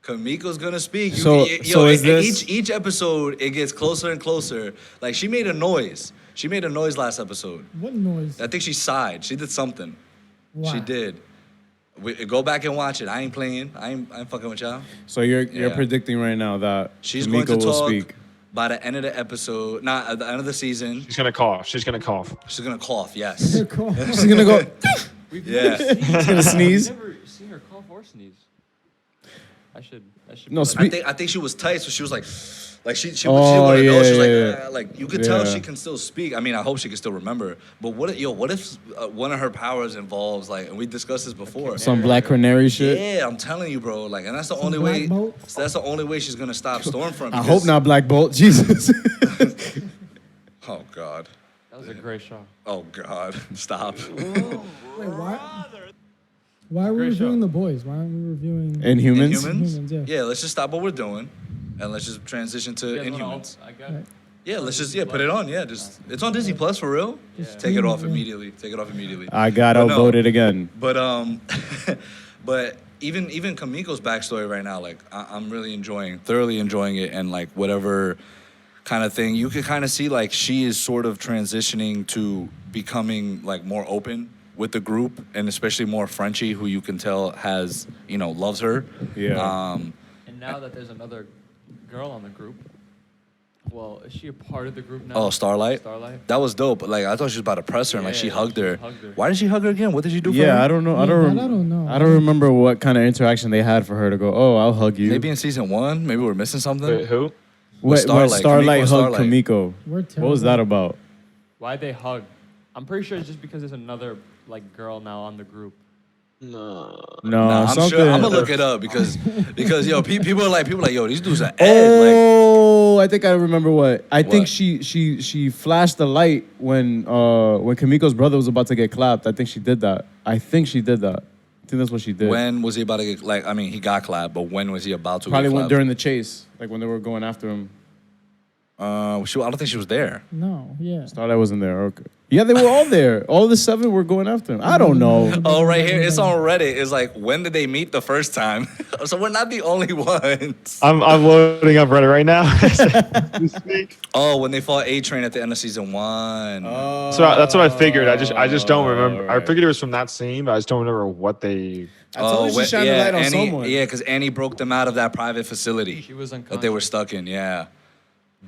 Kamiko's gonna speak. So is this- each episode it gets closer and closer. Like she made a noise. She made a noise last episode. What noise? I think she sighed. She did something. Why? She did. Go back and watch it. I ain't playing. I ain't fucking with y'all. So you're Yeah. predicting right now that She's Kamiko going to will talk speak. by the end of the episode. Not at the end of the season. She's gonna cough. She's gonna cough. She's gonna cough. Yes. Cool. She's gonna go. Yeah. She's gonna sneeze. I've never seen her cough or sneeze. I should. No, be like- speak. I think she was tight, so she was like she Oh, wouldn't know. She was yeah. like you could tell Yeah. she can still speak. I mean, I hope she can still remember. But what if one of her powers involves like, and we discussed this before. Some Black Canary shit. Yeah, I'm telling you, bro. Like, and that's the Some only Black way. Bolt? That's the only way she's gonna stop Stormfront. I because- hope not Black Bolt. Jesus. Oh God. That was a great show. Oh God. Stop. Wait, why? Why are we Great show. reviewing the boys? Why aren't we reviewing Inhumans. Inhumans? Inhumans? Yeah. Yeah, let's just stop what we're doing, and let's just transition to You guys wanna Inhumans. I got it. Yeah, let's just put it on. Yeah, just it's on Disney Plus for real. Take it off immediately. Take it off immediately. I got But no. outvoted again. But but even Kamiko's backstory right now, like I'm really thoroughly enjoying it, and like whatever kind of thing you could kind of see, like she is sort of transitioning to becoming like more open with the group, and especially more Frenchie, who you can tell has loves her. Yeah. And now that there's another girl on the group, well, is she a part of the group now? Oh, Starlight. Starlight. That was dope. Like I thought she was about to press her, and like she Yeah, hugged she her. hugged her. Why did she hug her again? What did she do for her? Yeah, I don't know. I Yeah, don't. that I don't know. I don't remember what kind of interaction they had for her to go. Oh, I'll hug you. Maybe in season 1. Maybe we're missing something. Wait, who? When Starlight. Starlight Kamiko hugged Starlight. Kamiko. We're What was that terrible. about? Why'd they hug? I'm pretty sure it's just because there's another like girl now on the group. No. No, Nah, I'm something. sure. I'm gonna look it up because yo, people are like yo, these dudes are Ed. Like Oh, I think I remember what. I think What? she flashed the light when Kamiko's brother was about to get clapped. I think she did that. I think that's what she did. when was he about to get like? I mean, he got clapped, but when was he about to? Probably get went clapped? during the chase, like when they were going after him. I don't think she was there. No, yeah. Starlight wasn't there. Okay. Yeah, they were all there. All the 7 were going after him. I don't know. Oh, right here. It's on Reddit. It's like, when did they meet the first time? So we're not the only ones. I'm loading up Reddit right now. As we speak. Oh, when they fought A-Train at the end of season 1. So that's what I figured. I just don't remember. I right. figured it was from that scene, but I just don't remember what they. I told you she shined the light on Annie, someone. Yeah, because Annie broke them out of that private facility She was that they were unconscious. stuck in. Yeah.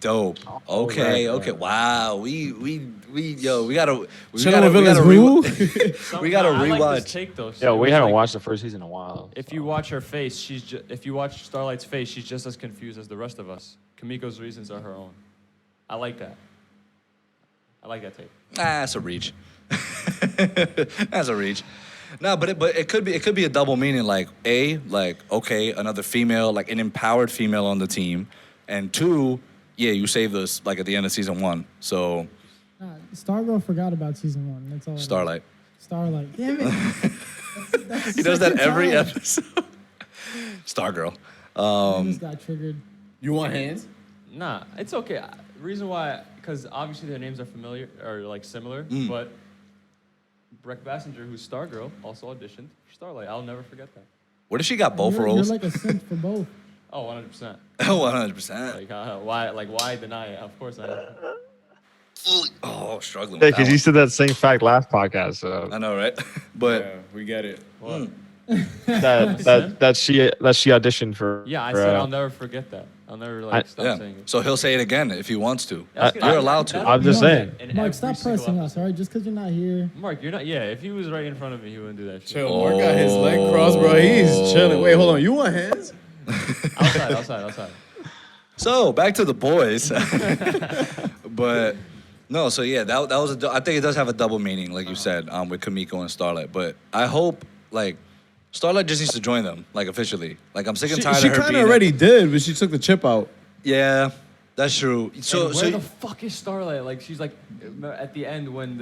Dope. Okay, right, okay. Wow. We gotta Chilling with villains who? we gotta I like rewatch. this take though. Yeah, It we was haven't like, watched the first season in a while. If you watch her face, if you watch Starlight's face, she's just as confused as the rest of us. Kamiko's reasons are her own. I like that. I like that take. That's a reach. That's a reach. No, but it could be a double meaning. Like okay, another female, like an empowered female on the team, and 2, yeah, you saved us like at the end of season 1. So Nah, Stargirl forgot about season 1. That's all. it is. Starlight. Starlight. Damn it. That's He the does that second every time. episode. Stargirl. I just got triggered. You want hands? Nah, it's okay. Reason why, because obviously their names are familiar or like similar, but Breck Bassinger, who's Stargirl, also auditioned for Starlight. I'll never forget that. What if she got both You're roles? like a simp for both. Oh, 100%. 100%. Why deny it? Of course I. Oh, struggling. Yeah, with that because you one. said that same fact last podcast. So I know, right? But Yeah, we get it. What? that she auditioned for. Yeah, I for, said I'll never forget that. I'll never stop yeah, saying it. so he'll say it again if he wants to. That's I- good. you're allowed to. That'll I'm be just on saying. in Mark, every stop single pressing us, episode. all right? Just because you're not here. Mark, you're not. Yeah, if he was right in front of me, he wouldn't do that shit. Chill. Mark got his leg crossed, bro. He's chilling. Wait, hold on. You want hands? Outside. So back to the boys. But no, so yeah, that was I think it does have a double meaning, like you said, with Kamiko and Starlight. But I hope like Starlight just needs to join them, like officially. Like I'm sick and tired She of her kind being of already did, but she took the chip out. Yeah, that's true. So And where so the fuck is Starlight? Like she's like at the end when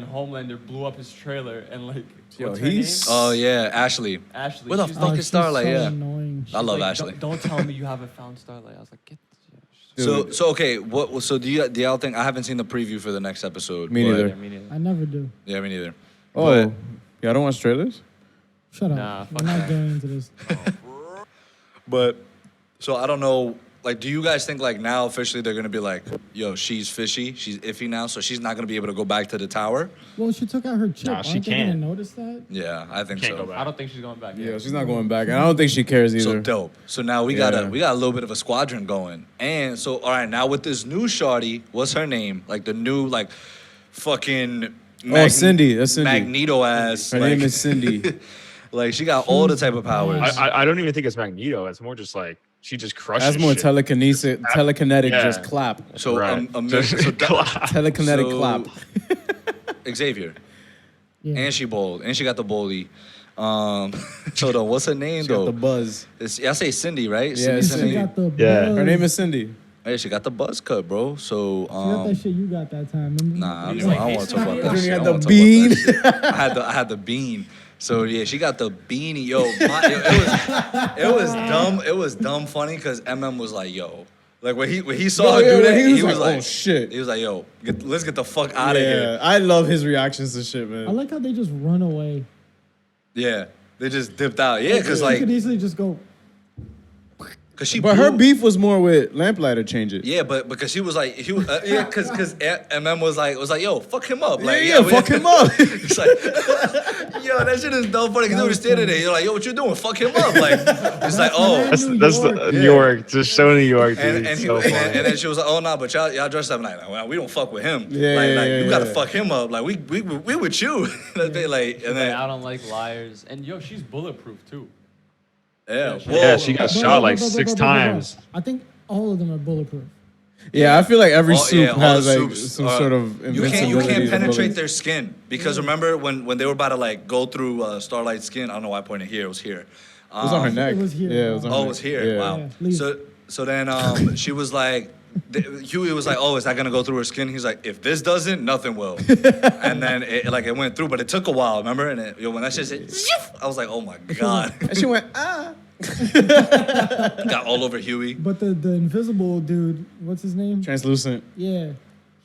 Homelander blew up his trailer and like Yo, what's her name? he's- oh yeah, Ashley. Ashley. Where the She's fuck like, is Starlight? So Yeah. annoying. I love like, Ashley. Don't tell me you haven't found Starlight. I was like, get. So okay, what? So do y'all think? I haven't seen the preview for the next episode. Me but- neither. Yeah, me neither. I never do. Yeah, me neither. Oh, But- yeah. I don't watch trailers. Shut up. Nah, fuck We're not that. going into this. But so I don't know. Like, do you guys think like now officially they're gonna be like, yo, she's fishy, she's iffy now, so she's not gonna be able to go back to the tower? Well, she took out her chip. Nah, Aren't she they gonna can't. notice that? Yeah, I think Can't so. go back. I don't think she's going back. Yeah, she's not going back, and I don't think she cares either. So dope. So now we Yeah. got a little bit of a squadron going. And so all right, now with this new shawty, what's her name? Like the new like fucking Cindy. That's Cindy. Magneto ass. Her like, name is Cindy. like she got all the type of powers. I don't even think it's Magneto. It's more just like she just crushes. That's more shit. telekinetic. Yeah. Just clap. So Right. so Telekinetic So- clap. Xavier. Yeah. And she bold. And she got the boldy. Hold on, what's her name She got though? the buzz. I say Cindy, right? Yeah, Cindy, She Cindy. got the Yeah. buzz. Her name is Cindy. Hey, she got the buzz cut, bro. So She got that shit you got that time. Remember? nah, I He's don't like, want hey, to talk about that Cindy shit. had I the wanna talk about that bean. shit. I had the bean. So yeah, she got the beanie. Yo, it was dumb. It was dumb funny because MM was like, yo. Like when he saw her do when that, he was he was like, like, "Oh shit!" He was like, "Yo, let's get the fuck out of Yeah, here." I love his reactions to shit, man. I like how they just run away. Yeah, they just dipped out. Yeah, because She like, could easily just go. cause she. But her blew- beef was more with Lamplighter. Change it. Yeah, but because she was like, yeah, because MM was like, yo, fuck him up. Like, Yeah, fuck him up. It's like, yo, that shit is dumb funny. Because they were standing there. You're like, yo, what you doing? Fuck him up. Like, it's like, oh. That's New that's York. the New York. Just so New York, dude. And, It's he, so and, funny. and then she was like, oh no, but y'all dressed up like, well, we don't fuck with him. Yeah, like, yeah, you gotta yeah. fuck him up. Like we with you. Like, and then I don't like liars. And yo, she's bulletproof too. yeah, Yeah, she got Bro, shot like bro, bro, 6 bro, bro, bro. times. I think all of them are bulletproof. Yeah, I feel like every All- soup yeah, all has the like soups, some sort of you can't invincibility to penetrate bullets. their skin because remember when they were about to like go through Starlight's skin. I don't know why I pointed here. It was here. It was on her neck. It was here. Yeah, it was on her Oh, it neck. was here. Yeah. Wow. Yeah, leave. So then she was like, Huey was like, oh, is that gonna go through her skin? He's like, if this doesn't, nothing will. And then it went through, but it took a while. Remember? And when that shit said, "Ziff," I was like, oh my god. And she went, ah. Got all over Huey. But the invisible dude, what's his name? Translucent. Yeah.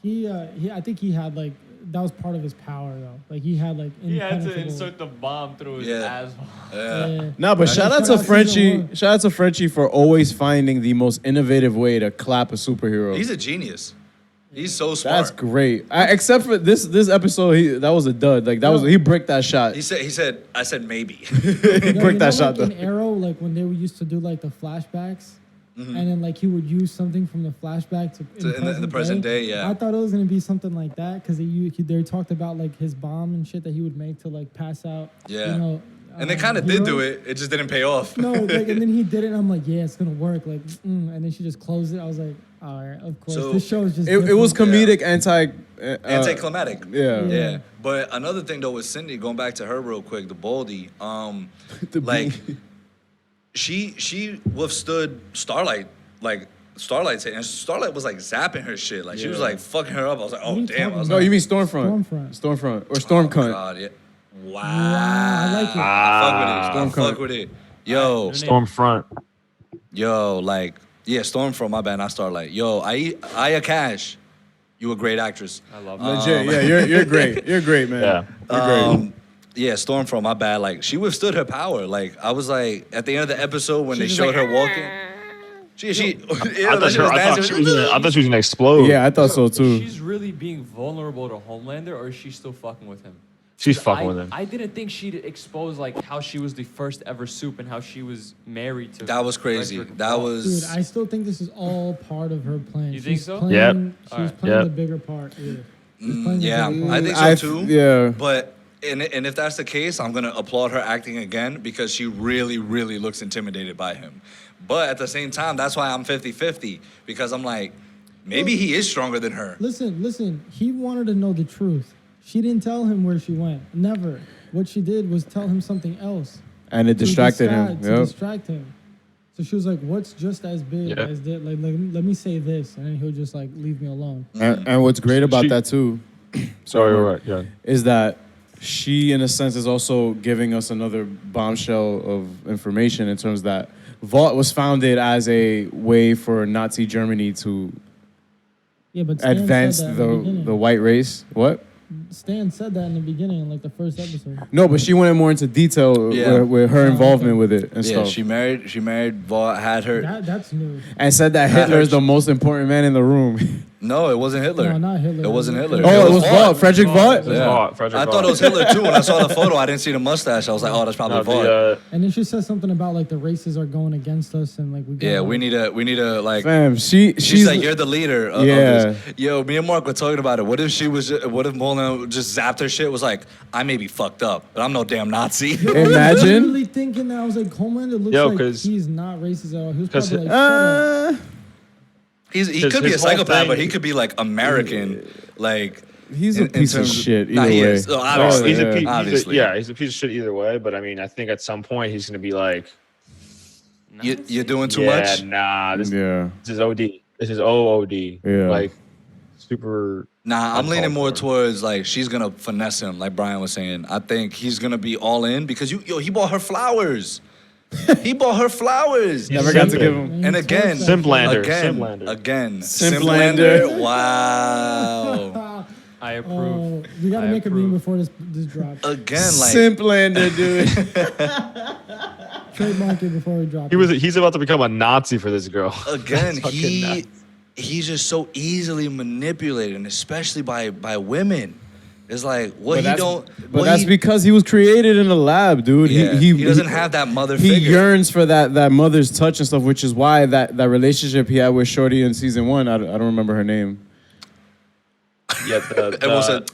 I think he had like that was part of his power though. Like he had like He had to impenetrable- insert the bomb through his Yeah. asshole. Yeah. No, but shout out to Shout out Frenchie. season one. Shout out to Frenchie for always finding the most innovative way to clap a superhero. He's a genius. He's so smart. That's great. Except for this episode, that was a dud. Like that was he bricked that shot. He said, I said maybe. He You know, bricked that shot like though. in Arrow, like when they used to do like the flashbacks, and then like he would use something from the flashback in the present day, yeah. I thought it was gonna be something like that because they talked about like his bomb and shit that he would make to like pass out. Yeah. You know, And they kind of did do heroes. it. It just didn't pay off. No, like, and then he did it. And I'm like, yeah, it's gonna work. Like, and then she just closed it. I was like, all right, of course. So, this show is just. It was different. comedic, Anticlimactic. Yeah. Yeah. But another thing though with Cindy, going back to her real quick, the Baldy, like she withstood Starlight, like Starlight's hit, and Starlight was like zapping her shit. Like she was like fucking her up. I was like, What are oh you damn. I was talking No, like, you mean Stormfront? Stormfront. Or Storm oh, Cunt. God, yeah. Wow. I like it. I Storm fuck Cunt. with it. Yo, Stormfront. like, yeah, Stormfront, my bad, not Starlight. Yo, Aya Cash, you a great actress. I love Legit, yeah, you're great. You're great, man. Yeah. You're great. Yeah, Stormfront, my bad. Like, she withstood her power. Like, I was like, at the end of the episode when they just showed like, her walking, I thought she was gonna explode. Yeah, I thought so Is too. she's really being vulnerable to Homelander, or is she still fucking with him? She's 'Cause fucking with him. I didn't think she'd expose like how she was the first ever soup and how she was married to. That was crazy. Frederick That Ball. was. Dude, I still think this is all part of her plan. You think She's so? Playing, Yep. She's Alright. playing Yep. the bigger part. Yeah. She's playing the Yeah, bigger part. I think so I too. yeah. But and if that's the case, I'm gonna applaud her acting again because she really, really looks intimidated by him. But at the same time, that's why I'm 50-50 because I'm like, maybe he is stronger than her. Listen. He wanted to know the truth. She didn't tell him where she went. Never. What she did was tell him something else. And it distracted him. To Yep. distract him. So she was like, "What's just as big Yeah. as that? Like, let me say this," and then he'll just like leave me alone. And what's great about She- that too, Sorry, right. Yeah. is that she, in a sense, is also giving us another bombshell of information in terms that Vault was founded as a way for Nazi Germany to Yeah, but Stan advance said that in the beginning. the white race. What? Stan said that in the beginning, in like the first episode. No, but she went more into detail Yeah. with her Oh, involvement okay. with it and Yeah, stuff. she married Vaught, had her. That's new. And said that Hitler is the most important man in the room. No, it wasn't Hitler. No, not Hitler. It wasn't Hitler. Oh, it was Vaught. Vaught. Frederick Vaught? It was Vaught, Frederick I thought it was Vaught. Hitler too. When I saw the photo, I didn't see the mustache. I was like, oh, that's probably No, Vaught. And then she says something about like the races are going against us and like we. Yeah, gotta, we need to like. Fam, She's she's like, you're the leader of Yeah. this. Yo, me and Mark were talking about it. What if Molina just zapped her shit? Was like, I may be fucked up, but I'm no damn Nazi. I was Imagine. literally thinking that I was like, Homelander looks Yo, like 'cause- he's not racist at all. He was 'cause- probably like, shut up. He His- could be a his whole psychopath, thing- but he could be like American, like. He's a piece of terms shit Nah, either he way. is. Oh, Oh, obviously. he's a yeah. piece, Obviously. he's a piece of shit either way. But I mean, I think at some point he's gonna be like, You're doing too yeah, much. nah, this Yeah. is OD. This is OOD. Yeah. Like super. Nah, I'm leaning more for. towards like she's gonna finesse him, like Brian was saying. I think he's gonna be all in because he bought her flowers. He bought her flowers. Never got to Simping. give him. And again, Simplander. again, Simplander. Simplander. Wow. I approve. Oh, we gotta I make a meme approve. before this drops. Again, like Simplander, dude. Trademark it before we drop. He's about to become a Nazi for this girl. again, Fucking nuts. he's just so easily manipulated, and especially by women. It's like what he don't. But what that's he, because he was created in a lab, dude. yeah, he doesn't have that mother He figure. yearns for that mother's touch and stuff, which is why that relationship he had with Shorty in season 1. I don't remember her name. Yeah, Everyone said,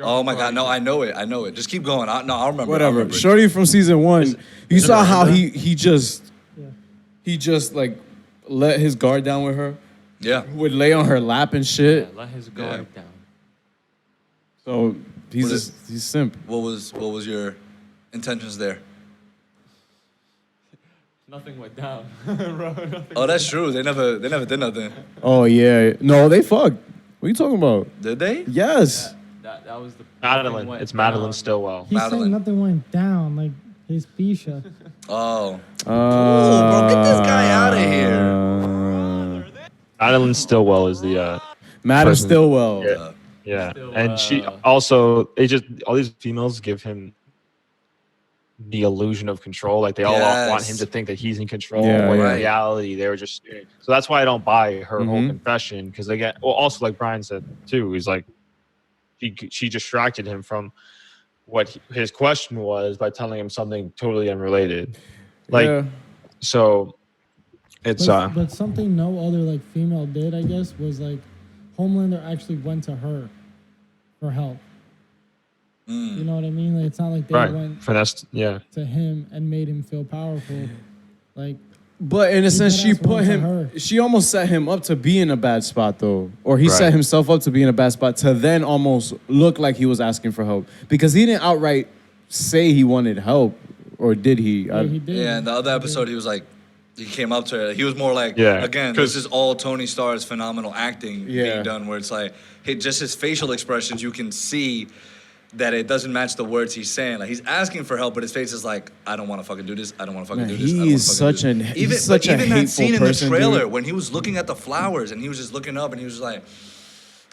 "Oh my God, no, I know it. Just keep going. I'll remember. I'll Whatever. remember it. Shorty from season 1. You saw how Miranda? he just like let his guard down with her. Yeah, Would lay on her lap and Yeah, shit. let his guard down. So he's What just he's simp. what was your intentions there? Nothing went down, bro. Nothing. Oh, that's true. They never did nothing. Oh yeah. No, they fucked. What are you talking about? Did they? Yes. That was the Madeline. nothing went It's Madeline down. Stillwell. He's Madeline. saying nothing went down, like his Bisha. Oh, bro, get this guy outta here. Madeline Stillwell is the. Madam person. Stillwell. Yeah. Yeah, Still, and she also all these females give him the illusion of control. Like they all want him Yes. to think that he's in control. Yeah, when yeah. in reality, they were just. So that's why I don't buy her whole Mhm. confession because they get. Well, also like Brian said too, he's like, she distracted him from what his question was by telling him something totally unrelated. Like Yeah. so, it's But something no other like female did, I guess, was like Homelander actually went to her for help. You know what I mean? Like it's not like they right. went Finesse, yeah. to him and made him feel powerful. Like But in a sense, she deadass put went to him. her. She almost set him up to be in a bad spot, though, or he Right. set himself up to be in a bad spot to then almost look like he was asking for help because he didn't outright say he wanted help, or did he? yeah, he did. Yeah, in the other episode, he was like, he came up to her. He was more like, Yeah, again, 'cause- this is all Tony Starr's phenomenal acting Yeah. being done, where it's like, just his facial expressions, you can see that it doesn't match the words he's saying. Like he's asking for help, but his face is like, I don't want to fucking do this. I don't want to fucking Man, do this. I don't he wanna is fucking such do an- this." he's even such a even that hateful scene in person, the trailer dude. when he was looking at the flowers and he was just looking up and he was just like.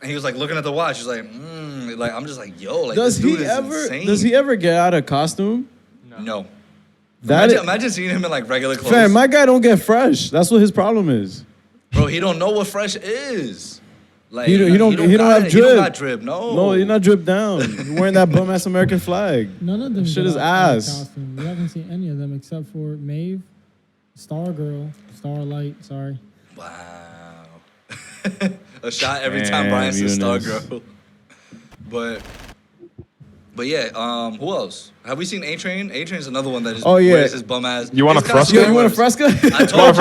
And he was like looking at the watch. He's like, like I'm just like, yo, like Does this dude he is ever? insane. Does he ever get out of costume? No. That Imagine seeing him in like regular clothes. fam, my guy don't get fresh. That's what his problem is. Bro, he don't know what fresh is. Like He don't got have it. He don't drip. got drip. No. No, you're not dripped down. You're wearing that bum ass American flag. None of them Shit get is out of ass. costume. We haven't seen any of them except for Maeve, Starlight. Sorry. Wow. A shot every time Damn, Brian says Eunice. Stargirl. But yeah, who else? Have we seen A Train? A Train's another one that just wears his bum ass. You want His a Fresca? costume Yo, you want a works. fresca? I told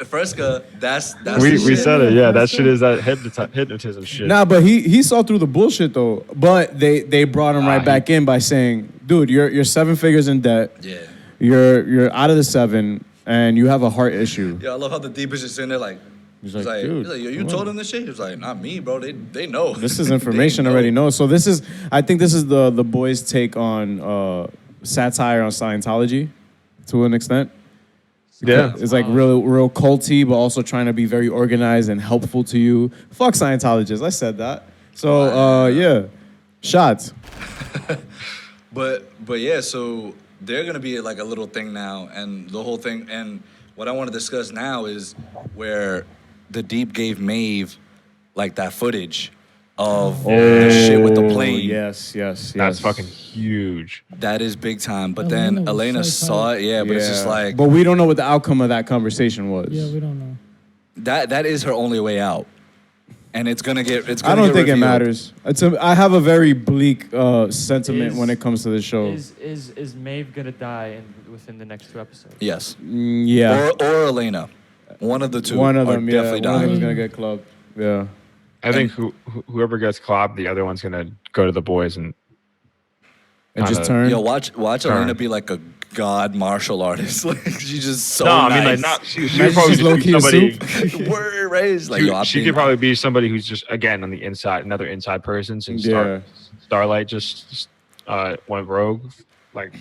you. Fresca, that's We the shit. said it, yeah. That shit is that hypnotism shit. Nah, but he saw through the bullshit though. But they brought him right back in by saying, "Dude, you're 7 figures in debt. Yeah. You're out of the 7, and you have a heart issue." Yeah, I love how the deep is just sitting there like, He's he's like, like, dude, yo, you come told on. him this shit? He was like, not me, bro. They know. This is information They already known. So I think this is the boys' take on satire on Scientology, to an extent. Yeah. It's like real culty, but also trying to be very organized and helpful to you. Fuck Scientologists. I said that. So yeah, shots. But yeah, so they're gonna be like a little thing now, and the whole thing. And what I want to discuss now is where the Deep gave Maeve like that footage of the shit with the plane. Yes. That's fucking huge. That is big time. But Elena then was Elena so saw tight. it, yeah. But it's just like But we don't know what the outcome of that conversation was. Yeah, we don't know. that is her only way out, and it's gonna get. I don't think it revealed. matters. I have a very bleak sentiment when it comes to the show. Is Maeve gonna die within the next 2 episodes? Yes, Yeah, or Elena, one of the two. one of are them. Yeah, definitely one of them is dying. gonna get clubbed. Yeah. I think whoever gets clobbed, the other one's gonna go to the boys and Just kinda- turn. Yo, watch Turn. Elena be like a god martial artist. Like she's just so No, I nice. mean like not. She would Imagine probably she's low-key be a somebody. Word raised. Like yo, She could probably be somebody who's just again on the inside, another inside person. Since Yeah. Starlight just went rogue, like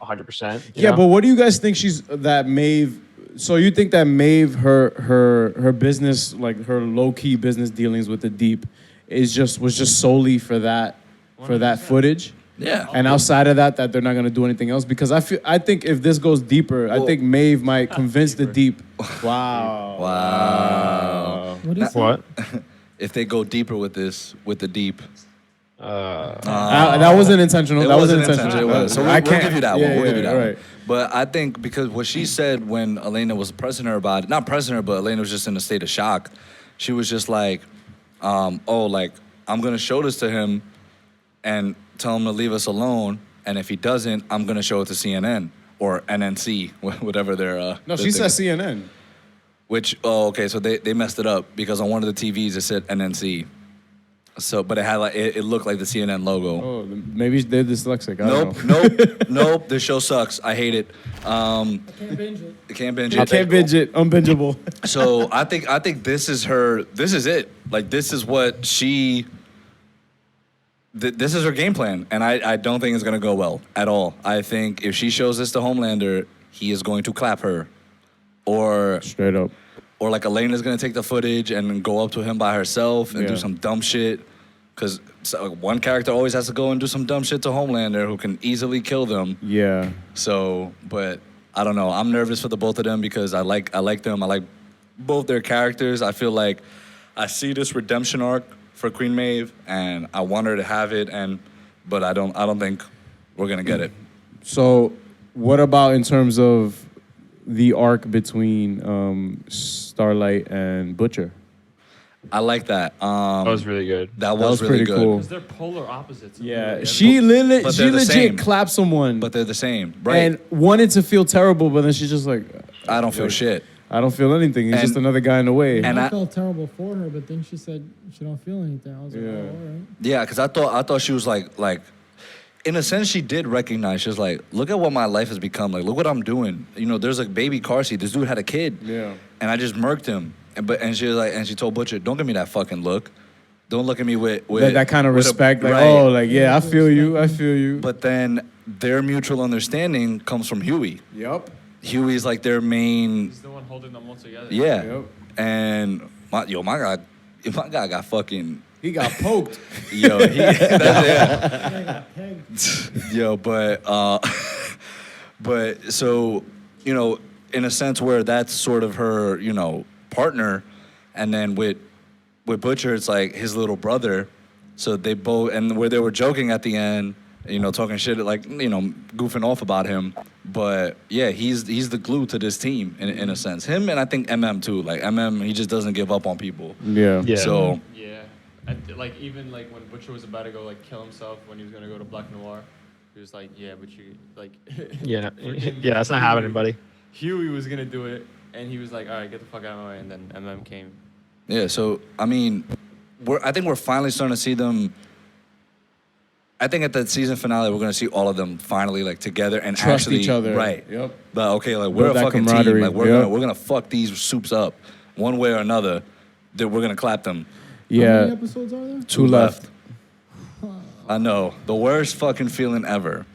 100%. Yeah, but what do you guys think that Maeve? So you think that Maeve, her business, like her low key business dealings with the Deep, was just solely for that footage? Yeah. And outside of that they're not gonna do anything else, because I think if this goes deeper, I think Maeve might convince the Deep. Wow. Wow. What is What? If they go deeper with the Deep. That wasn't intentional. It That wasn't wasn't intentional. intentional. It was. So I we'll can't give you that one. yeah, We'll give you yeah, that right. one. But I think because what she said when Elena was pressing her about it, not pressing her, but Elena was just in a state of shock. She was just like, like, I'm going to show this to him and tell him to leave us alone. And if he doesn't, I'm going to show it to CNN or NNC, whatever they're. No, their she thing said is. CNN. Which, okay, so they messed it up because on one of the TVs it said NNC. So, but it had like, it looked like the CNN logo. Oh, maybe they're dyslexic. I don't Nope, know. nope. This show sucks. I hate it. Can't binge it. I can't binge I it. can't binge it. Unbingeable. So I think this is her. This is it. Like this is what she. This is her game plan, and I don't think it's gonna go well at all. I think if she shows this to Homelander, he is going to clap her, or Straight up. or like Elena's gonna take the footage and go up to him by herself and do Yeah. some dumb shit. Because one character always has to go and do some dumb shit to Homelander, who can easily kill them. Yeah. So, but I don't know. I'm nervous for the both of them because I like them. I like both their characters. I feel like I see this redemption arc for Queen Maeve, and I want her to have it. But I don't think we're gonna get it. So, what about in terms of the arc between Starlight and Butcher? I like that. That was really good. That was really pretty good. cool. Because they're polar opposites. Yeah, she But she they're the same. legit clapped someone, But they're the same, right? and wanted to feel terrible, but then she's just like, I don't feel shit. I don't feel anything. He's And- just another guy in the way. and I I- felt terrible for her, but then she said she don't feel anything. I was like, Yeah. oh, all right. Yeah, because I thought she was like, in a sense, she did recognize. She was like, look at what my life has become. Like, look what I'm doing. You know, there's a baby car seat. This dude had a kid. Yeah. And I just murked him. And she was like, and she told Butcher, don't give me that fucking look. Don't look at me with that kind of with a- respect, like, right. oh, like, yeah, I feel you, I feel you. But then their mutual understanding comes from Huey. Yep. Huey's like their main, He's the one holding them all together. yeah. Yep. And my guy got fucking, He got poked. yo, Pegged. yo, but so, you know, in a sense where that's sort of her, you know, partner, and then with Butcher, it's like his little brother. So they both, and where they were joking at the end, you know, talking shit, like, you know, goofing off about him. But yeah, he's the glue to this team in a sense. Him and I think MM too. Like MM, he just doesn't give up on people. Yeah. Yeah. So Yeah. Like even like when Butcher was about to go like kill himself when he was gonna go to Black Noir, he was like, yeah, but you like. Yeah, freaking yeah, that's not happening, buddy. Huey was gonna do it, and he was like, all right, get the fuck out of my way, and then MM came. yeah, so I mean, I think we're finally starting to see them. I think at the season finale, we're gonna see all of them finally like together and Trust actually each other. right. Yep. But okay, like we're Build a that fucking team. camaraderie. Like Yep. we're gonna fuck these soups up one way or another. That we're gonna clap them. How many Yeah. episodes are there? Two left. I know, the worst fucking feeling ever.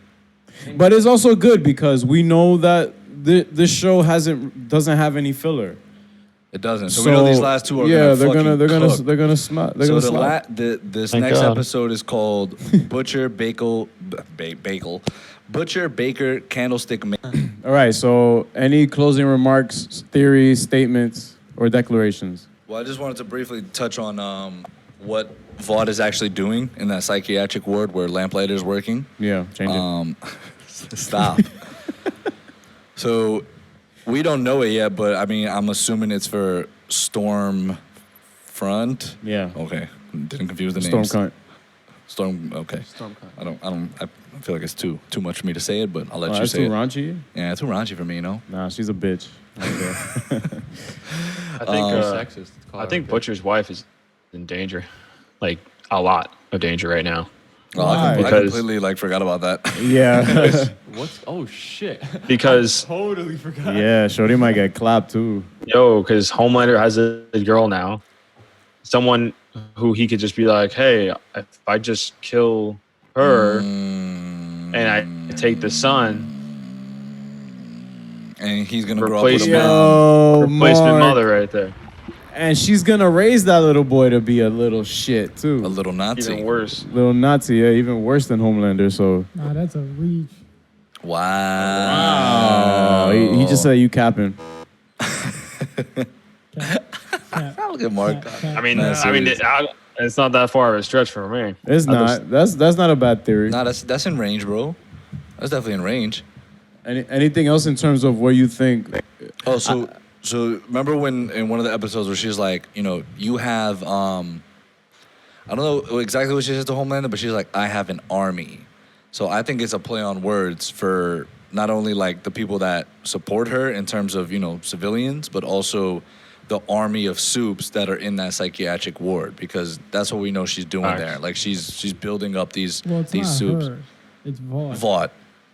But it's also good because we know that this show doesn't have any filler. It doesn't. So we know these last two are gonna they're fucking gonna cook. they're gonna smart. They're So gonna slap. this Thank next God. episode is called Butcher Bagel, Butcher Baker Candlestick Man. All right. So, any closing remarks, theories, statements, or declarations? Well, I just wanted to briefly touch on what Vaught is actually doing in that psychiatric ward where Lamplighter is working. Yeah. Change it. Stop. So we don't know it yet, but I mean, I'm assuming it's for Storm Front. Yeah. Okay, didn't confuse the Storm names. cunt. Storm. Okay. I feel like it's too much for me to say it, but I'll let you That's say too it. raunchy. Yeah, it's too raunchy for me, you know. Nah, she's a bitch. Okay. I think Sexist. to call I her think a bitch. Butcher's wife is in danger, like a lot of danger right now. Oh, Why? I Because- completely like forgot about that. yeah. What's? Oh shit! Because Totally forgot. Yeah. Shorty might get clapped too. because Homelander has a girl now, someone who he could just be like, hey, if I just kill her and I take the son, And he's gonna grow up with a Replacement. mom. Yo, replacement Mark. mother right there, And she's gonna raise that little boy to be a little shit too. A little Nazi. even worse. Little Nazi, yeah, even worse than Homelander. So, Nah, that's a reach. Wow. he just said you capping. Cap, Look at Mark. cap. I mean, That's it's not that far of a stretch for me. It's not. That's not a bad theory. Nah, that's in range, bro. That's definitely in range. Anything else in terms of where you think? Oh, so remember when in one of the episodes where she's like, you know, you have I don't know exactly what she said to Homelander, but she's like, I have an army. So I think it's a play on words for not only like the people that support her in terms of, you know, civilians, but also the army of soups that are in that psychiatric ward, because that's what we know she's doing Facts. there. Like she's building up these Well, it's not soups. her. It's Vaught. Vaught.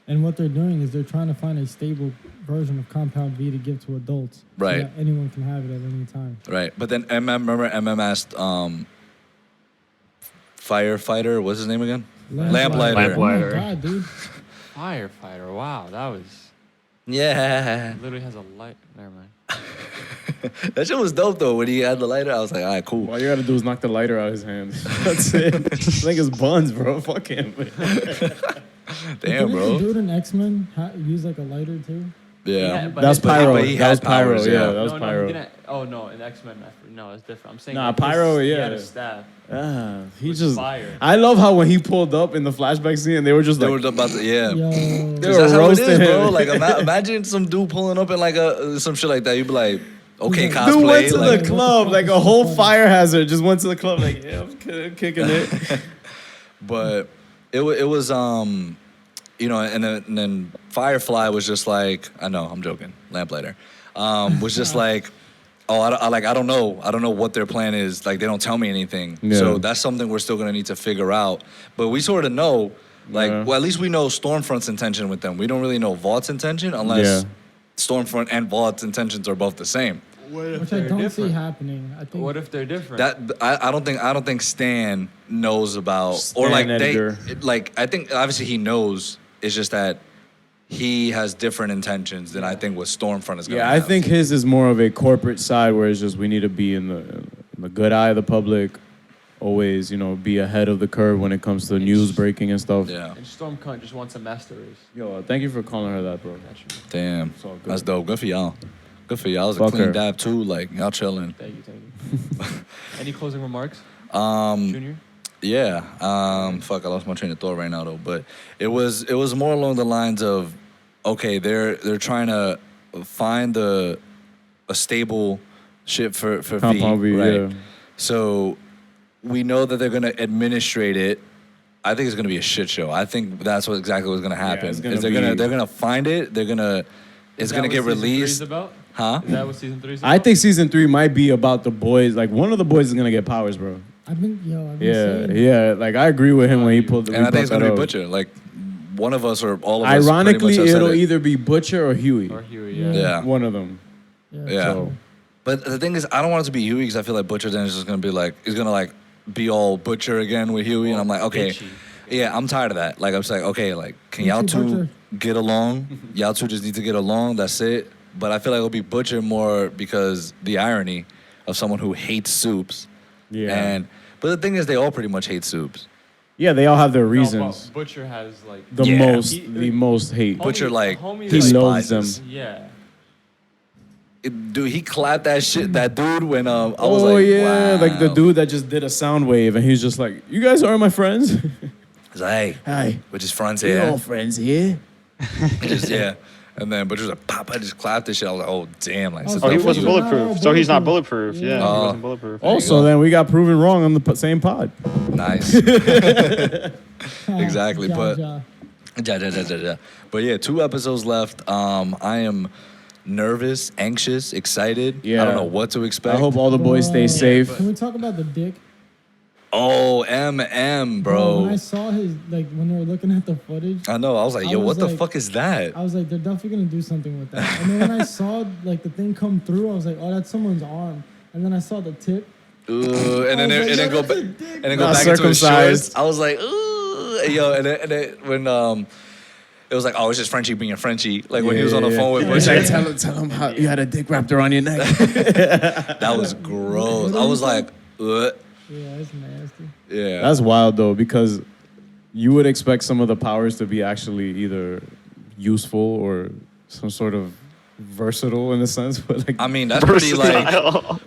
And what they're doing is they're trying to find a stable version of Compound V to give to adults. Right. So that anyone can have it at any time. Right. But then remember MM asked firefighter, what's his name again? Lamplighter. Oh my Lamplighter. God, dude. Firefighter. Wow, that was Yeah. literally has a light. Never mind. That shit was dope though. When he had the lighter, I was like, all right, cool. All you gotta do is knock the lighter out of his hands. That's it. Like his buns, bro. Fuck him. Damn, Didn't the bro. dude in X-Men use like a lighter too? Yeah. but That's his- Pyro. but he That had was Pyro. powers, Yeah, yeah. that was no, Pyro. he didn't. Oh no, in X-Men, no, it's different. I'm saying. Nah, like, Pyro, He yeah. had a staff. He With just. fire. I love how when he pulled up in the flashback scene, they were just They like, were about to, yeah. Yo, They 'Cause were that's how it roasting is, bro. him. Like, imagine some dude pulling up in like some shit like that. You'd be like, okay, Dude cosplay. dude went to like, the club, like a whole fire hazard. Just went to the club, like, yeah, I'm kicking it. but it was you know, and then Firefly was just like, I know, I'm joking, Lamplighter, was just like, oh, I don't know what their plan is. Like, they don't tell me anything. Yeah. So that's something we're still gonna need to figure out. But we sort of know, like, Yeah. well, at least we know Stormfront's intention with them. We don't really know Vaught's intention unless Yeah. Stormfront and Vaught's intentions are both the same. which I don't see happening. I think. What if they're different? That I don't think Stan knows about or Stan like Edgar. I think obviously he knows. It's just that he has different intentions than I think what Stormfront is going to Yeah, I think his is more of a corporate side where it's just we need to be in the good eye of the public, always, you know, be ahead of the curve when it comes to news breaking and stuff. Yeah. and Stormcunt just wants a master race. Yo, thank you for calling her that, bro. Damn. It's all good. That's dope. Good for y'all. Good for y'all. It was a Fuck clean her. dab too. Like y'all chilling. Thank you. Any closing remarks, Um, Junior? yeah. Fuck, I lost my train of thought right now though. But it was more along the lines of, okay, they're trying to find a stable ship for Compound V, V, right? yeah. So we know that they're gonna administrate it. I think it's gonna be a shit show. I think that's exactly what's gonna happen. it's gonna Is be- they're gonna find it. It's gonna get released. About? Huh? Is that what season 3 is about? I think season 3 might be about the boys. Like one of the boys is gonna get powers, bro. I've been Yeah, saying, yeah. Like I agree with him when he pulled. And I think it's gonna be up. Butcher. Like one of us or all of us. Ironically, pretty much have said it'll it. either be Butcher or Huey. Or Huey, yeah. Yeah. One of them. Yeah. So, But the thing is, I don't want it to be Huey because I feel like Butcher then is just gonna be like, he's gonna like be all Butcher again with Huey, and I'm like, okay, bitchy. yeah, I'm tired of that. Like I'm just like, okay, like can Me y'all too, two Butcher. get along? Y'all two just need to get along. That's it. But I feel like it'll be Butcher more because the irony of someone who hates soups. yeah. But the thing is, they all pretty much hate soups. Yeah, they all have their No, reasons. but Butcher has like The Yeah. most, He- the most hate. Butcher, like, homie He like- loves them. despises. Yeah. Dude, he clapped that shit, that dude when I was Oh like, yeah, wow. like the dude that just did a sound wave, and he's just like, "You guys are my friends." He's like, hey, Hi, we're just friends we're here. all friends here. Just, yeah. And then Butcher's like, pop, I just clapped this shit. I was like, oh, damn. Like, Oh, sit Oh, he down. wasn't Bulletproof. bulletproof. So he's not bulletproof. Yeah, Yeah. he wasn't bulletproof. Also, then we got proven wrong on the same pod. Nice. Exactly, but- Ja. Ja. But yeah, 2 episodes left. I am nervous, anxious, excited. Yeah. I don't know what to expect. I hope all the boys stay Bro. safe. Can we talk about the dick? Oh, MM, bro. When I saw his, like, when they were looking at the footage, I know. I was like, I yo, was what the like- fuck is that? I was like, they're definitely gonna do something with that. And then when I saw like the thing come through, I was like, oh, that's someone's arm. And then I saw the tip. And then I was like, go yo, back, that's a dick. and then go Not back into his circumcised. shorts. I was like, ooh, yo, and then when it was like, oh, it's just Frenchie being a Frenchie, like when he was on the phone with He's Butcher. like, tell him how you had a dick wrapped around your neck. That was gross. I was like, Yeah, it's nasty. yeah. That's wild though, because you would expect some of the powers to be actually either useful or some sort of versatile in a sense. But like, I mean, that's pretty like.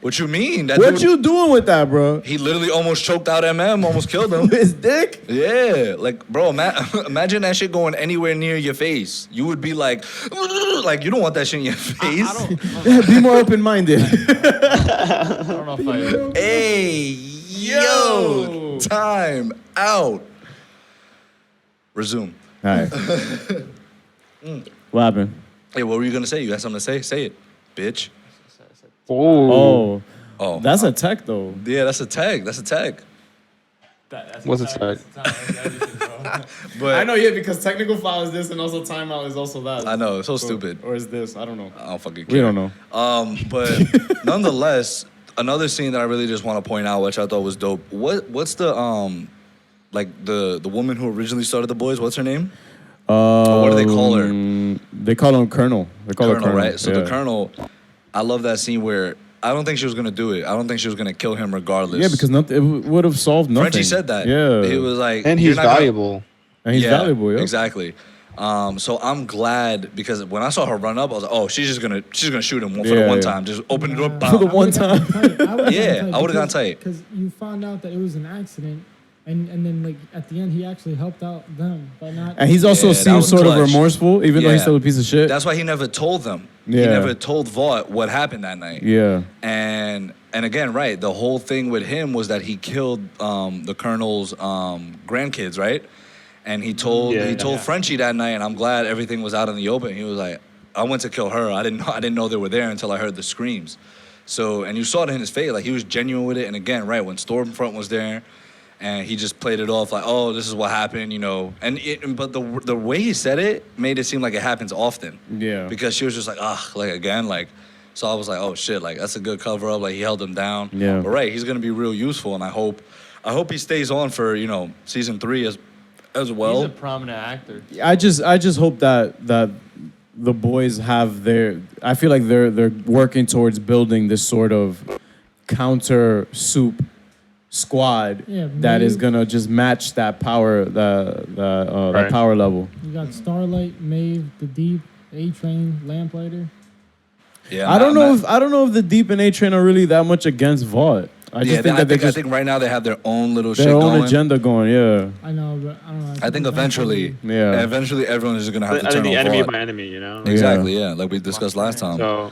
What you mean? That what dude, you doing with that, bro? He literally almost choked out MM, almost killed him. His dick? Yeah, like, bro, imagine that shit going anywhere near your face. You would be like you don't want that shit in your face. I don't Yeah, be more open-minded. I don't know if I. Hey, yo, time out. Resume. All right. What happened? Hey, what were you gonna say? You had something to say? Say it, bitch. Oh, Oh, that's a tech though. yeah, that's a tag. That's a tag. What's it say? But I know, yeah, because technical foul is this, and also timeout is also that. I know, it's so stupid. Or is this? I don't know. I don't fucking care. We don't know. But nonetheless, another scene that I really just want to point out, which I thought was dope. What's the like the woman who originally started the boys? What's her name? What do they call her? They call him Colonel. They call her Colonel, Colonel, right? So yeah. the Colonel, I love that scene where I don't think she was gonna do it. I don't think she was gonna kill him regardless. Yeah, because nothing, it would have solved nothing. Frenchie said that. Yeah. He was like, And "You're he's not gonna-" valuable. And he's valuable, yeah. Exactly. So I'm glad because when I saw her run up, I was like, oh, she's gonna shoot him for the Yeah, one yeah. time. Just open the door. Nah, Bam. For the one time. Yeah, I would've gone tight. Because you found out that it was an accident, and then like at the end he actually helped out them by not. And he's also Yeah, that seems was sort of clutch. remorseful, even though he's Yeah. still a piece of shit. That's why he never told them. Yeah. He never told Vought what happened that night. Yeah. And again, right, the whole thing with him was that he killed the colonel's grandkids, right? And he told Frenchie that night, and I'm glad everything was out in the open. He was like, I went to kill her. I didn't know they were there until I heard the screams. So, and you saw it in his face, like he was genuine with it. And again, right, when Stormfront was there, and he just played it off like, oh, this is what happened, you know. But the way he said it made it seem like it happens often. Yeah. Because she was just like, like again, like. So I was like, oh shit, like that's a good cover up. Like he held him down. Yeah. But right, he's gonna be real useful, and I hope he stays on for season 3 as well. He's a prominent actor. I just hope that the boys have their. I feel like they're working towards building this sort of counter soup squad that is gonna just match that power that power level. You got Starlight, Maeve, the Deep, A-Train, Lamplighter. Yeah, I don't know if the Deep and A-Train are really that much against Vought. I just think that I think right now they have their own little shit their own going. agenda going. Yeah. I know, but I don't know. I think eventually, Yeah. eventually everyone is gonna have I to turn think the on enemy of Vought. my enemy, you know? Exactly, yeah, like we discussed last time.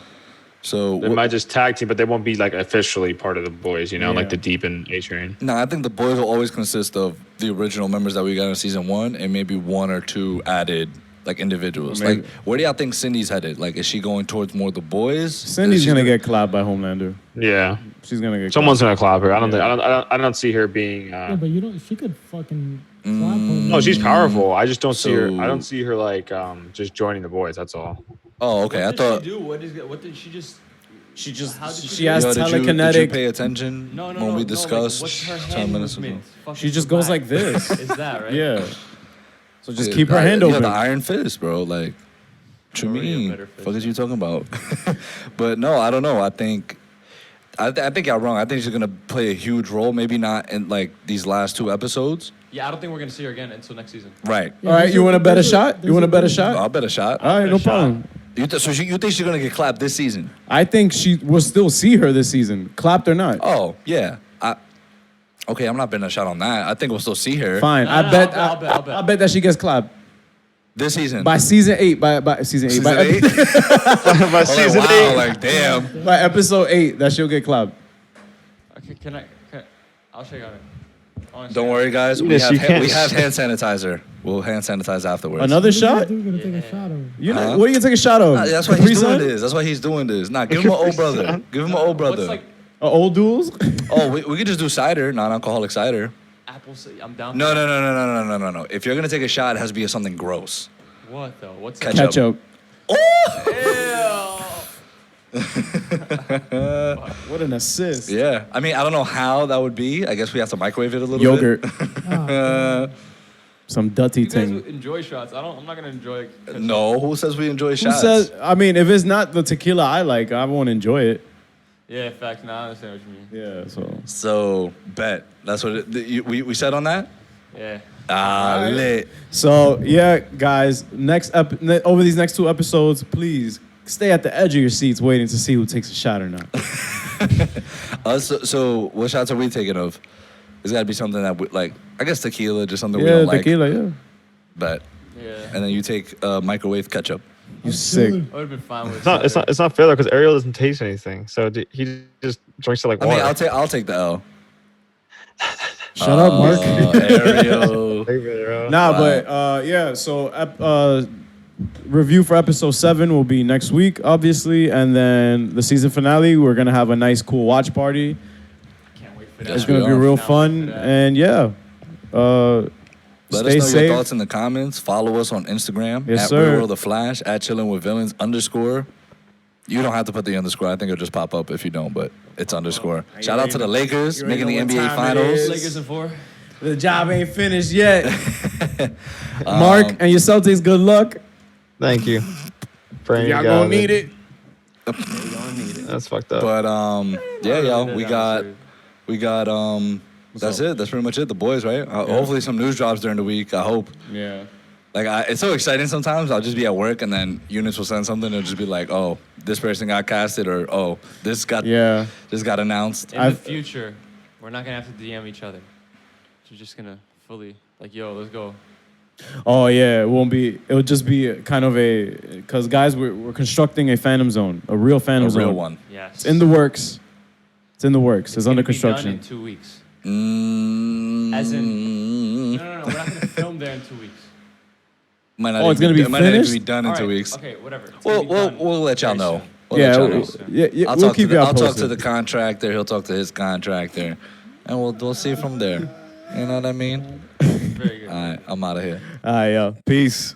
So they might just tag team, but they won't be like officially part of the boys, you know, like the Deep and A-Train. no, I think the boys will always consist of the original members that we got in season 1 and maybe 1 or 2 added like individuals. Maybe. Like, where do y'all think Cindy's headed? Like, is she going towards more the boys? Cindy's gonna get clapped by Homelander. Yeah, She's gonna get. someone's gonna clap her. I don't Yeah. think. I don't see her being. Yeah, but you don't. She could fucking. clap No, she's powerful. I just don't see her. So- I don't see her like just joining the boys. That's all. Oh, okay. I thought. She do? What did she just? She just. How did she She do has Yo, did you telekinetic. pay attention No, when we no, discussed Like, what's her 10 hand minutes ago? movement? Fucking She just goes back. like this. Is that right? Yeah. So just Yeah, keep her hand yeah, open. the iron fist, bro. Like, what you Already a mean? better fist. Fuck is you talking about? But no, I don't know. I think y'all wrong. I think she's gonna play a huge role. Maybe not in like these last 2 episodes. Yeah, I don't think we're gonna see her again until next season. Right. All right, you want to bet a shot? You want to bet a shot? I'll bet a shot. All right, no problem. You think she's gonna get clapped this season? I think we'll still see her this season, clapped or not. Oh yeah. Okay, I'm not betting a shot on that. I think we'll still see her Fine, No, I no, bet. I'll bet. I bet that she gets clapped this season. by season 8. By season 8. Season By, 8? By season wow, 8. like damn. by episode 8, that she'll get clapped. Okay, can I I'll shake on it. Don't worry, guys. We Yes, have you can. we have hand sanitizer. We'll hand sanitize afterwards. Another shot? Dude's gonna take a shot of it. You know, Huh? what are you gonna take a shot of? Nah, that's why Capri he's doing Sun? this. That's why he's doing this. Nah, give him an old brother. Give him an old brother. What's like Old duels? Oh, we could just do cider, non-alcoholic cider. apple? I'm down. No. If you're gonna take a shot, it has to be something gross. What though? What's Ketchup. Ketchup. Ew. What an assist. Yeah, I mean, I don't know how that would be. I guess we have to microwave it a little Yogurt. bit. Some dirty You guys thing. would enjoy shots. I'm not gonna enjoy. Ketchup. No, who says we enjoy Who shots? says? I mean, if it's not the tequila I like, I won't enjoy it. Yeah, in fact, I understand what you mean. Yeah. So. So bet. That's what we said on that. Yeah. Ah, lit. So yeah, guys. Over these next 2 episodes, please stay at the edge of your seats, waiting to see who takes a shot or not. So what shots are we taking of? It's got to be something that we, like, I guess tequila, just something we Yeah, don't like. tequila. Yeah. Bet. Yeah. And then you take microwave ketchup. You sick. chilling. I would have been fine with. It's not fair though because Ariel doesn't taste anything, so he just drinks it like I water. mean, I'll take the L. Shut up, Mark. Ariel. Nah, Wow. but yeah. So review for episode 7 will be next week, obviously, and then the season finale. We're gonna have a nice, cool watch party. Can't wait for that. It's Yes, gonna we be are. real Can't wait fun, for that. and yeah. Let Stay us know safe. your thoughts in the comments. Follow us on Instagram Yes, at sir. Real World of Flash, at Chillin' with Villains _ You don't have to put the underscore. I think it'll just pop up if you don't, but it's underscore. Shout out to the Lakers you already making the know NBA what time it Finals. is. Lakers in 4. The job ain't finished yet. Mark and your Celtics, good luck. Thank you. Praying Y'all to God gonna need that- it. You're gonna need it. That's fucked up. But yeah, yo, They're we down got serious. that's it. That's pretty much it. The boys, right? Hopefully some news drops during the week. I hope. Yeah. Like it's so exciting sometimes. I'll just be at work and then Eunice will send something. It'll just be like, oh, this person got casted, or oh, this got announced. In the future, we're not gonna have to DM each other. We're just gonna fully like, yo, let's go. Oh yeah, it won't be. It'll just be kind of because guys, we're constructing a Phantom Zone, a real Phantom Zone. A real one. Yes. It's in the works. It's in the works. It's under gonna be done construction. in 2 weeks. As As in, no, we're not gonna film there in 2 weeks. It's gonna be Might not even finished? be done in All 2 right, weeks. Okay, whatever. It's We'll gonna be done we'll let y'all very know. soon. We'll Yeah, let y'all we'll- know. yeah, I'll we'll talk keep to you I'll posted. talk to the contractor. He'll talk to his contractor, and we'll see from there. You know what I mean? Very good. All right, I'm out of here. All right, yo. Peace.